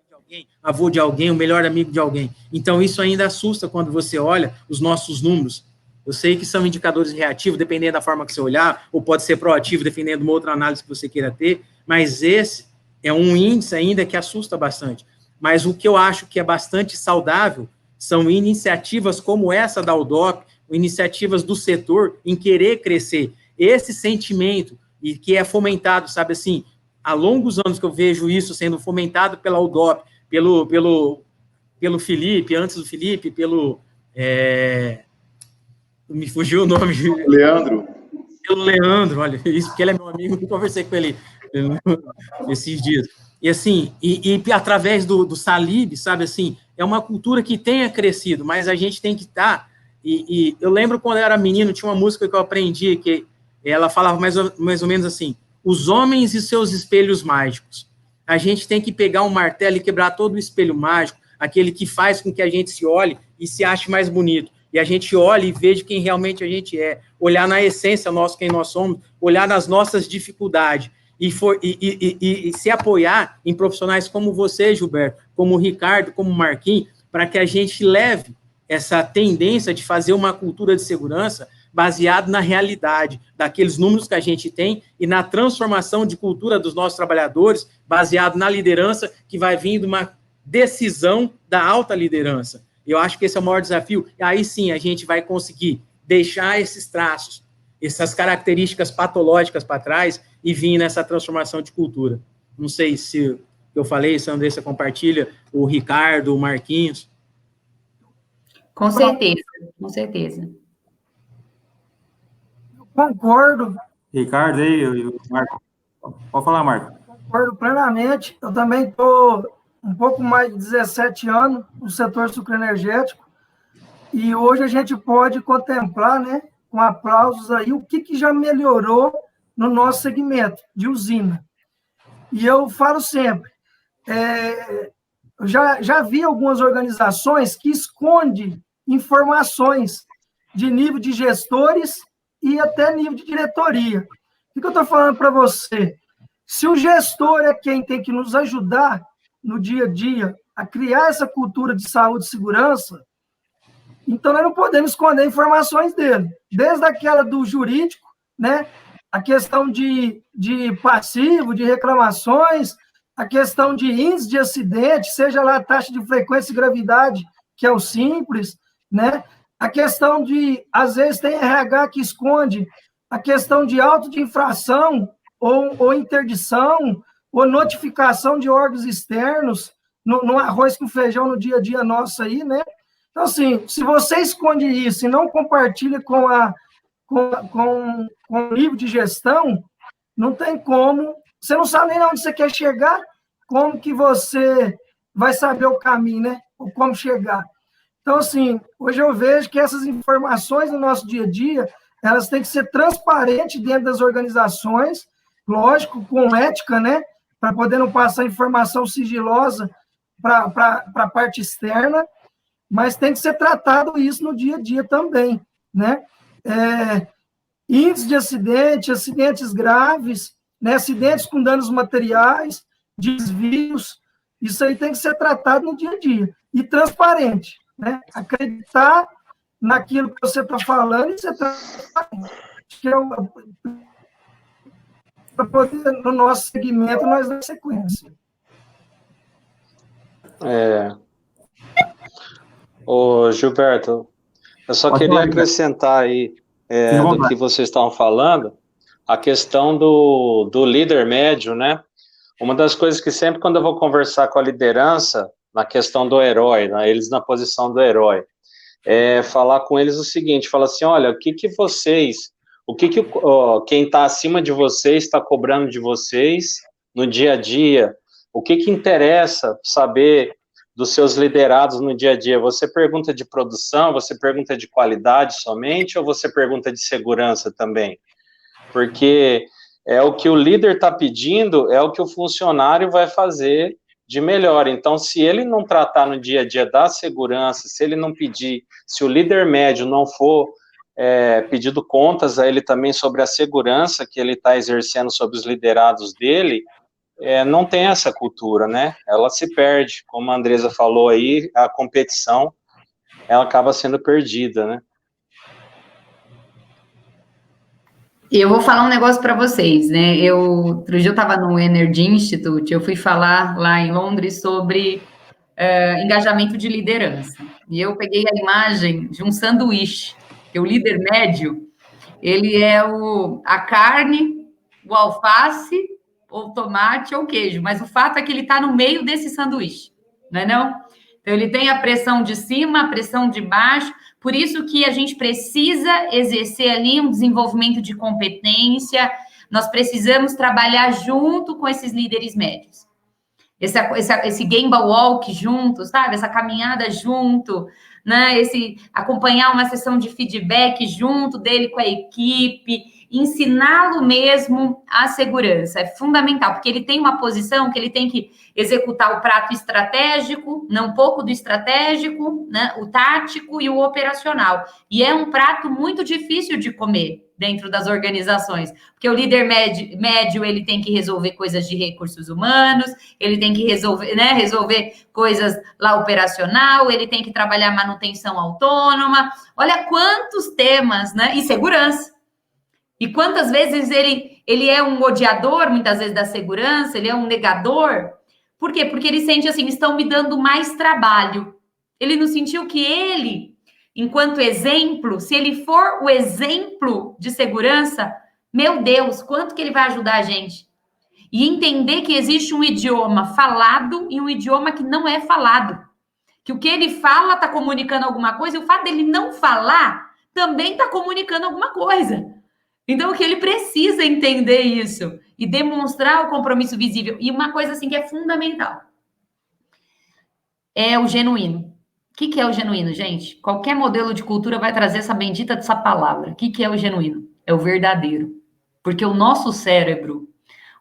de alguém, avô de alguém, o melhor amigo de alguém. Então, isso ainda assusta quando você olha os nossos números. Eu sei que são indicadores reativos, dependendo da forma que você olhar, ou pode ser proativo, dependendo de uma outra análise que você queira ter, mas esse é um índice ainda que assusta bastante. Mas o que eu acho que é bastante saudável são iniciativas como essa da UDOP, iniciativas do setor em querer crescer. Esse sentimento, e que é fomentado, sabe assim, há longos anos que eu vejo isso sendo fomentado pela UDOP, pelo Felipe, antes do Felipe, me fugiu o nome. Leandro. Pelo Leandro, olha, isso porque ele é meu amigo, eu conversei com ele esses dias. E assim, através do Salib, sabe assim, é uma cultura que tenha crescido, mas a gente tem que estar. E eu lembro quando eu era menino, tinha uma música que eu aprendi, que ela falava mais ou menos assim: os homens e seus espelhos mágicos. A gente tem que pegar um martelo e quebrar todo o espelho mágico, aquele que faz com que a gente se olhe e se ache mais bonito. E a gente olhe e veja quem realmente a gente é. Olhar na essência nossa, quem nós somos, olhar nas nossas dificuldades. E se apoiar em profissionais como você, Gilberto, como o Ricardo, como o Marquinhos, para que a gente leve essa tendência de fazer uma cultura de segurança baseado na realidade, daqueles números que a gente tem e na transformação de cultura dos nossos trabalhadores, baseado na liderança que vai vindo uma decisão da alta liderança. Eu acho que esse é o maior desafio. E aí sim a gente vai conseguir deixar esses traços, essas características patológicas para trás e vir nessa transformação de cultura. Não sei se eu falei, se a Andressa compartilha, o Ricardo, o Marquinhos. Com certeza, com certeza. Concordo. Ricardo aí, Marco. Pode falar, Marco. Concordo plenamente. Eu também estou um pouco mais de 17 anos no setor sucroenergético e hoje a gente pode contemplar, né, com aplausos aí, o que já melhorou no nosso segmento de usina. E eu falo sempre, eu já vi algumas organizações que escondem informações de nível de gestores e até nível de diretoria. O que eu estou falando para você? Se o gestor é quem tem que nos ajudar no dia a dia a criar essa cultura de saúde e segurança, então nós não podemos esconder informações dele. Desde aquela do jurídico, né? A questão de passivo, de reclamações, a questão de índice de acidente, seja lá a taxa de frequência e gravidade, que é o simples, né? A questão de, às vezes, tem RH que esconde a questão de auto de infração ou interdição, ou notificação de órgãos externos no arroz com feijão no dia a dia nosso aí, né? Então, assim, se você esconde isso e não compartilha com o nível de gestão, não tem como, você não sabe nem onde você quer chegar, como que você vai saber o caminho, né? Ou como chegar. Então, assim, hoje eu vejo que essas informações no nosso dia a dia, elas têm que ser transparentes dentro das organizações, lógico, com ética, né? Para poder não passar informação sigilosa para a parte externa, mas tem que ser tratado isso no dia a dia também, né? Índice de acidente, acidentes graves, né? Acidentes com danos materiais, desvios, isso aí tem que ser tratado no dia a dia, e transparente, né? Acreditar naquilo que você está falando e ser transparente, que é para poder, no nosso segmento, nós dar sequência. Ô, Gilberto, eu só queria acrescentar aí do que vocês estavam falando, a questão do líder médio, né? Uma das coisas que sempre quando eu vou conversar com a liderança, na questão do herói, né, eles na posição do herói, falar com eles o seguinte, falar assim, olha, o que vocês, quem está acima de vocês está cobrando de vocês no dia a dia, o que interessa saber dos seus liderados no dia a dia? Você pergunta de produção, você pergunta de qualidade somente, ou você pergunta de segurança também? Porque é o que o líder está pedindo, é o que o funcionário vai fazer de melhor. Então, se ele não tratar no dia a dia da segurança, se ele não pedir, se o líder médio não for pedido contas a ele também sobre a segurança que ele está exercendo sobre os liderados dele, não tem essa cultura, né? Ela se perde, como a Andressa falou aí, a competição, ela acaba sendo perdida, né? Eu vou falar um negócio para vocês, né? Outro dia eu estava no Energy Institute, eu fui falar lá em Londres sobre engajamento de liderança. E eu peguei a imagem de um sanduíche, que o líder médio, ele é a carne, o alface, ou tomate ou queijo, mas o fato é que ele está no meio desse sanduíche, não é não? Então, ele tem a pressão de cima, a pressão de baixo, por isso que a gente precisa exercer ali um desenvolvimento de competência, nós precisamos trabalhar junto com esses líderes médios. Esse Gemba Walk junto, sabe? Essa caminhada junto, né? Acompanhar uma sessão de feedback junto dele com a equipe, ensiná-lo mesmo a segurança. É fundamental, porque ele tem uma posição que ele tem que executar o prato estratégico, não um pouco do estratégico, né? O tático e o operacional. E é um prato muito difícil de comer dentro das organizações, porque o líder médio ele tem que resolver coisas de recursos humanos, ele tem que resolver coisas lá operacional, ele tem que trabalhar manutenção autônoma, olha quantos temas, né? E segurança. E quantas vezes ele é um odiador, muitas vezes, da segurança, ele é um negador. Por quê? Porque ele sente assim, estão me dando mais trabalho. Ele não sentiu que ele, enquanto exemplo, se ele for o exemplo de segurança, meu Deus, quanto que ele vai ajudar a gente? E entender que existe um idioma falado e um idioma que não é falado. Que o que ele fala está comunicando alguma coisa, e o fato dele não falar também está comunicando alguma coisa. Então, o que ele precisa entender isso e demonstrar o compromisso visível. E uma coisa assim que é fundamental é o genuíno. O que é o genuíno, gente? Qualquer modelo de cultura vai trazer essa bendita dessa palavra. O que é o genuíno? É o verdadeiro. Porque o nosso cérebro,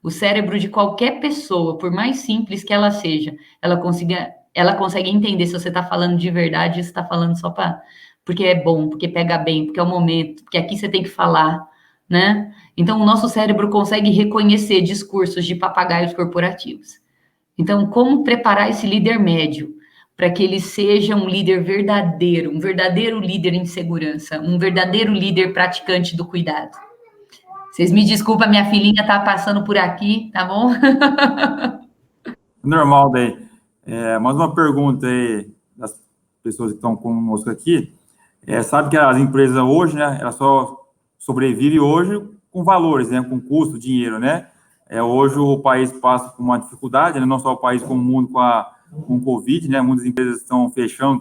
o cérebro de qualquer pessoa, por mais simples que ela seja, ela consegue entender se você está falando de verdade, se está falando só porque é bom, porque pega bem, porque é o momento, porque aqui você tem que falar, né? Então, o nosso cérebro consegue reconhecer discursos de papagaios corporativos. Então, como preparar esse líder médio para que ele seja um líder verdadeiro, um verdadeiro líder em segurança, um verdadeiro líder praticante do cuidado? Vocês me desculpem, minha filhinha está passando por aqui, tá bom? Normal daí. Mais uma pergunta aí das pessoas que estão conosco aqui. Sabe que as empresas hoje, né, elas só sobrevivem hoje com valores, né, com custo, dinheiro, né? Hoje o país passa por uma dificuldade, né, não só o país como o mundo com o Covid, né? Muitas empresas estão fechando,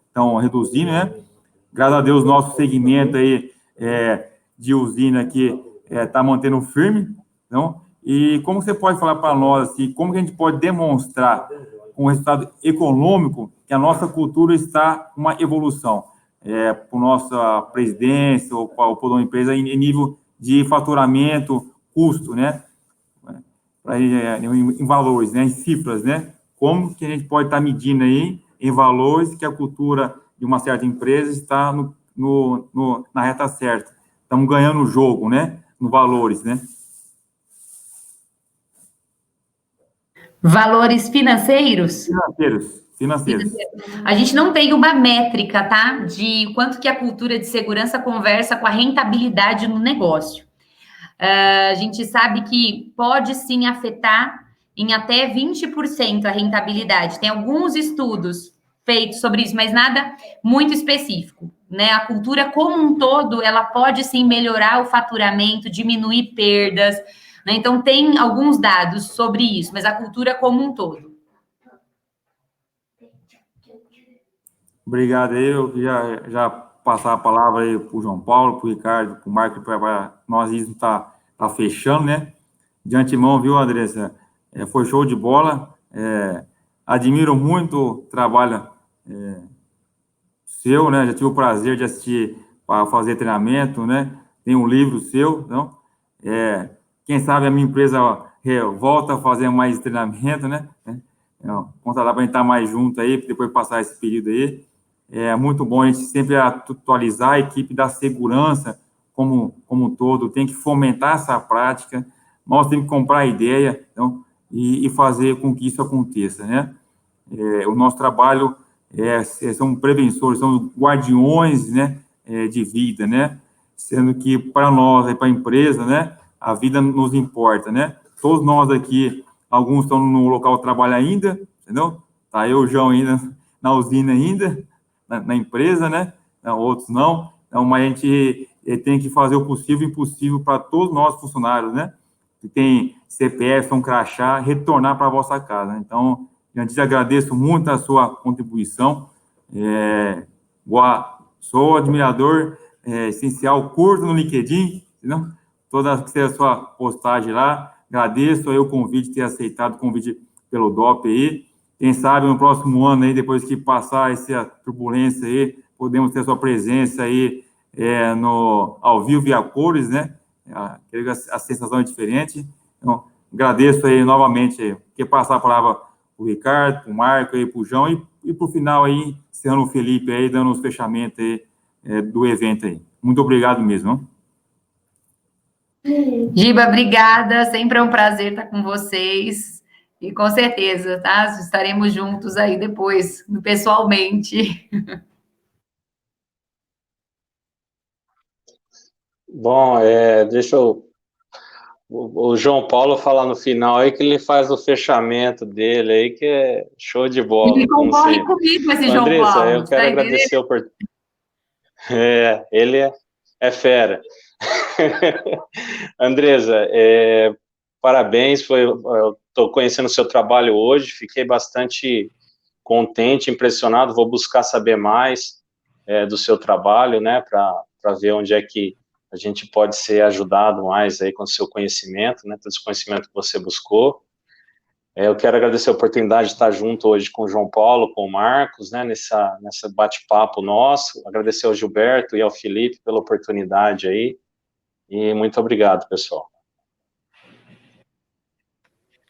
estão reduzindo, né? Graças a Deus, nosso segmento aí de usina aqui está mantendo firme, não? E como você pode falar para nós, assim, como que a gente pode demonstrar com o resultado econômico que a nossa cultura está uma evolução para nossa presidência ou para uma empresa em nível de faturamento, custo, né? Em valores, né? Em cifras, né? Como que a gente pode estar medindo aí em valores que a cultura de uma certa empresa está na reta certa. Estamos ganhando o jogo, né? No valores, né? Valores financeiros? Financeiros. A gente não tem uma métrica, tá? De quanto que a cultura de segurança conversa com a rentabilidade no negócio. A gente sabe que pode sim afetar em até 20% a rentabilidade. Tem alguns estudos feitos sobre isso, mas nada muito específico, né? A cultura como um todo, ela pode sim melhorar o faturamento, diminuir perdas, né? Então, tem alguns dados sobre isso, mas a cultura como um todo. Obrigado aí, eu já passar a palavra aí para o João Paulo, para o Ricardo, para o Marco, para nós isso tá fechando, né? De antemão, viu, Andressa? Foi show de bola. Admiro muito o trabalho seu, né? Já tive o prazer de assistir para fazer treinamento, né? Tem um livro seu, não? Quem sabe a minha empresa volta a fazer mais treinamento, né? Conta lá para a gente estar mais junto aí, depois passar esse período aí. É muito bom a gente sempre atualizar a equipe da segurança como um todo, tem que fomentar essa prática, nós temos que comprar a ideia, então, e fazer com que isso aconteça, né? O nosso trabalho são prevençores, são guardiões, né, de vida, né? Sendo que para nós, para a empresa, né, a vida nos importa, né? Todos nós aqui, alguns estão no local de trabalho ainda, entendeu? Tá eu, o João, ainda na usina ainda, na empresa, né? Outros não. Então, mas a gente tem que fazer o possível e impossível para todos nós funcionários, né? Que tem CPF, um crachá, retornar para a vossa casa. Então, antes agradeço muito a sua contribuição. Sou admirador essencial, curto no LinkedIn, não? Toda a sua postagem lá. Agradeço aí o convite, ter aceitado o convite pelo DOP aí. Quem sabe no próximo ano aí, depois que passar essa turbulência aí, podemos ter a sua presença aí ao vivo e a cores, né? A sensação é diferente. Então, agradeço aí novamente aí. Quer passar a palavra para o Ricardo, para o Marco, para o João e para o final aí, encerrando o Felipe aí, dando os fechamentos aí do evento aí. Muito obrigado mesmo. Não? Giba, obrigada, sempre é um prazer estar com vocês, e com certeza, tá? Estaremos juntos aí depois, pessoalmente. Bom, deixa o João Paulo falar no final aí, que ele faz o fechamento dele aí, que é show de bola. Ele concorre comigo, esse João Andressa, Paulo. eu quero agradecer o ele é fera. Andresa, parabéns, eu estou conhecendo o seu trabalho hoje, fiquei bastante contente, impressionado, vou buscar saber mais do seu trabalho, né, para ver onde é que a gente pode ser ajudado mais aí com o seu conhecimento, né, todo esse conhecimento que você buscou. Eu quero agradecer a oportunidade de estar junto hoje com o João Paulo, com o Marcos, né, nessa bate-papo nosso, agradecer ao Gilberto e ao Felipe pela oportunidade aí, e muito obrigado, pessoal.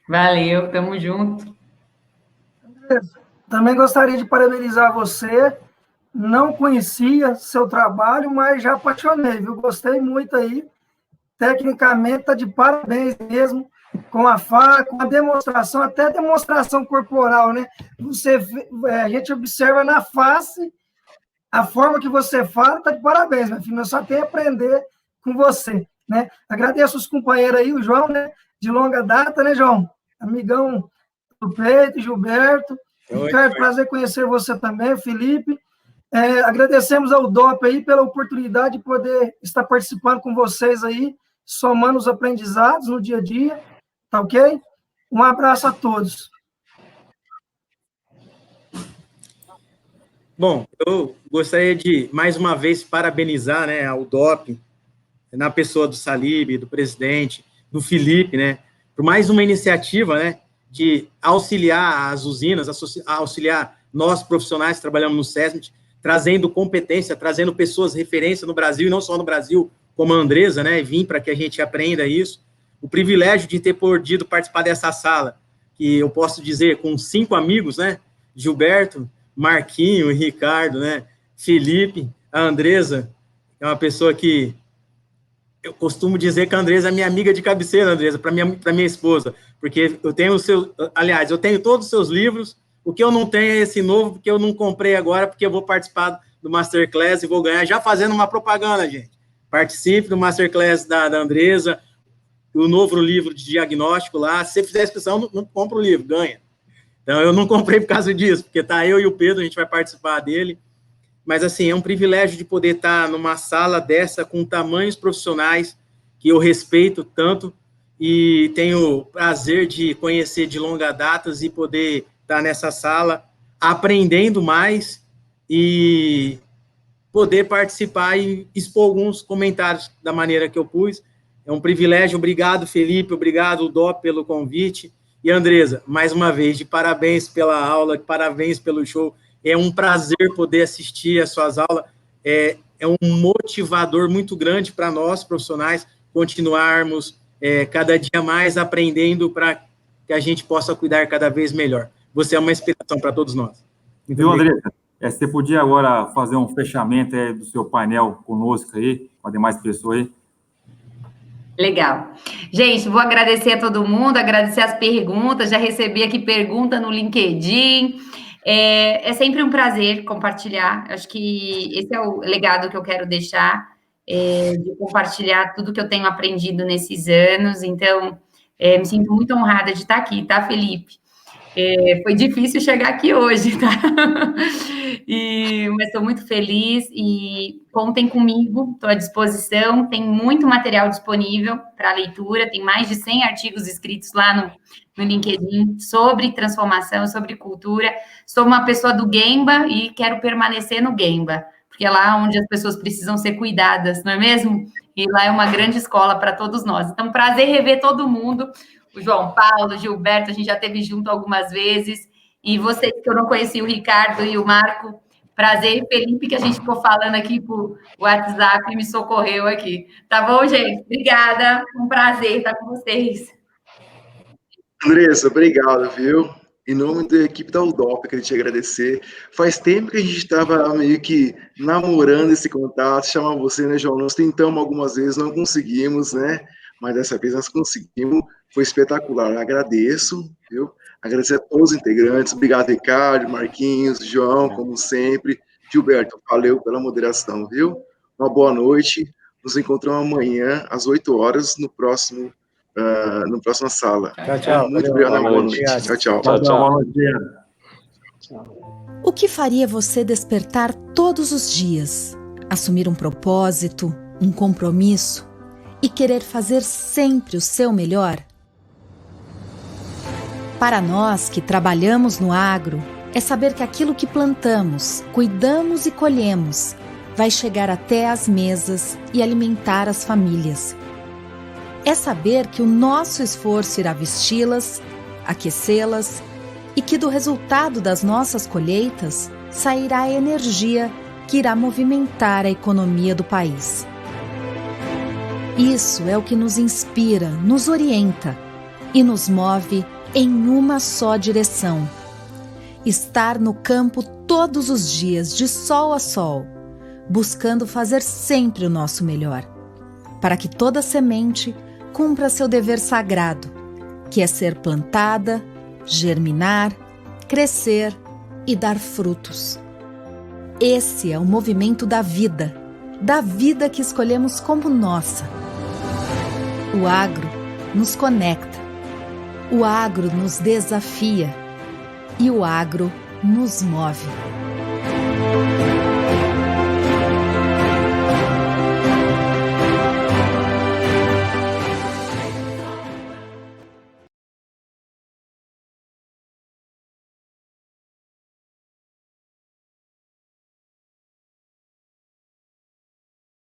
Valeu, tamo junto. Também gostaria de parabenizar você. Não conhecia seu trabalho, mas já apaixonei, viu? Gostei muito aí. Tecnicamente, está de parabéns mesmo, com a fala, com a demonstração, até demonstração corporal, né? A gente observa na face a forma que você fala, está de parabéns, meu filho. Eu só tenho a aprender com você, né? Agradeço os companheiros aí, o João, né? De longa data, né, João? Amigão do peito, Gilberto. Ricardo, prazer conhecer você também, Felipe. Agradecemos ao DOP aí pela oportunidade de poder estar participando com vocês aí, somando os aprendizados no dia a dia, tá ok? Um abraço a todos. Bom, eu gostaria de, mais uma vez, parabenizar, né, ao DOP, na pessoa do Salib, do presidente, do Felipe, né, por mais uma iniciativa, né, de auxiliar as usinas, auxiliar nós profissionais que trabalhamos no SESMIT, trazendo competência, trazendo pessoas referência no Brasil, e não só no Brasil, como a Andresa, né, e vim para que a gente aprenda isso. O privilégio de ter podido participar dessa sala, que eu posso dizer, com 5 amigos, né, Gilberto, Marquinho, Ricardo, né, Felipe, a Andresa, é uma pessoa que eu costumo dizer que a Andresa é minha amiga de cabeceira, Andresa, para minha esposa, porque eu tenho eu tenho todos os seus livros. O que eu não tenho é esse novo, porque eu não comprei agora, porque eu vou participar do Masterclass e vou ganhar, já fazendo uma propaganda, gente. Participe do Masterclass da Andresa, o novo livro de diagnóstico lá. Se você fizer a inscrição, não compra o livro, ganha. Então, eu não comprei por causa disso, porque tá eu e o Pedro, a gente vai participar dele. Mas, assim, é um privilégio de poder estar numa sala dessa, com tamanhos profissionais que eu respeito tanto, e tenho o prazer de conhecer de longa data e poder estar nessa sala, aprendendo mais e poder participar e expor alguns comentários da maneira que eu pus. É um privilégio. Obrigado, Felipe, obrigado, DOP, pelo convite. E, Andresa, mais uma vez, de parabéns pela aula, parabéns pelo show. É um prazer poder assistir às suas aulas. É um motivador muito grande para nós, profissionais, continuarmos cada dia mais aprendendo para que a gente possa cuidar cada vez melhor. Você é uma inspiração para todos nós. Viu, Andressa? Você podia agora fazer um fechamento do seu painel conosco aí, com as demais pessoas aí? Legal. Gente, vou agradecer a todo mundo, agradecer as perguntas, já recebi aqui pergunta no LinkedIn. É sempre um prazer compartilhar, acho que esse é o legado que eu quero deixar, de compartilhar tudo que eu tenho aprendido nesses anos, então, me sinto muito honrada de estar aqui, tá, Felipe? Foi difícil chegar aqui hoje, tá? Mas estou muito feliz e contem comigo, estou à disposição. Tem muito material disponível para leitura, tem mais de 100 artigos escritos lá no LinkedIn sobre transformação, sobre cultura. Sou uma pessoa do Gemba e quero permanecer no Gemba, porque é lá onde as pessoas precisam ser cuidadas, não é mesmo? E lá é uma grande escola para todos nós. Então, prazer rever todo mundo. O João Paulo, o Gilberto, a gente já esteve junto algumas vezes. E vocês que eu não conheci, o Ricardo e o Marco, prazer. Felipe, que a gente ficou falando aqui por WhatsApp e me socorreu aqui. Tá bom, gente? Obrigada. Um prazer estar com vocês. Andressa, obrigado, viu? Em nome da equipe da UDOP, eu queria te agradecer. Faz tempo que a gente estava meio que namorando esse contato, chamar você, né, João? Nós tentamos algumas vezes, não conseguimos, né? Mas dessa vez nós conseguimos, foi espetacular. Eu agradeço, viu? Agradecer a todos os integrantes. Obrigado, Ricardo, Marquinhos, João, como sempre. Gilberto, valeu pela moderação, viu? Uma boa noite. Nos encontramos amanhã, às 8 horas, no próxima sala. Tchau. Muito obrigado, boa noite. Tchau. O que faria você despertar todos os dias, assumir um propósito, um compromisso e querer fazer sempre o seu melhor? Para nós que trabalhamos no agro, é saber que aquilo que plantamos, cuidamos e colhemos vai chegar até as mesas e alimentar as famílias. É saber que o nosso esforço irá vesti-las, aquecê-las e que do resultado das nossas colheitas sairá a energia que irá movimentar a economia do país. Isso é o que nos inspira, nos orienta e nos move em uma só direção: estar no campo todos os dias, de sol a sol, buscando fazer sempre o nosso melhor, para que toda semente cumpra seu dever sagrado, que é ser plantada, germinar, crescer e dar frutos. Esse é o movimento da vida que escolhemos como nossa. O agro nos conecta, o agro nos desafia e o agro nos move.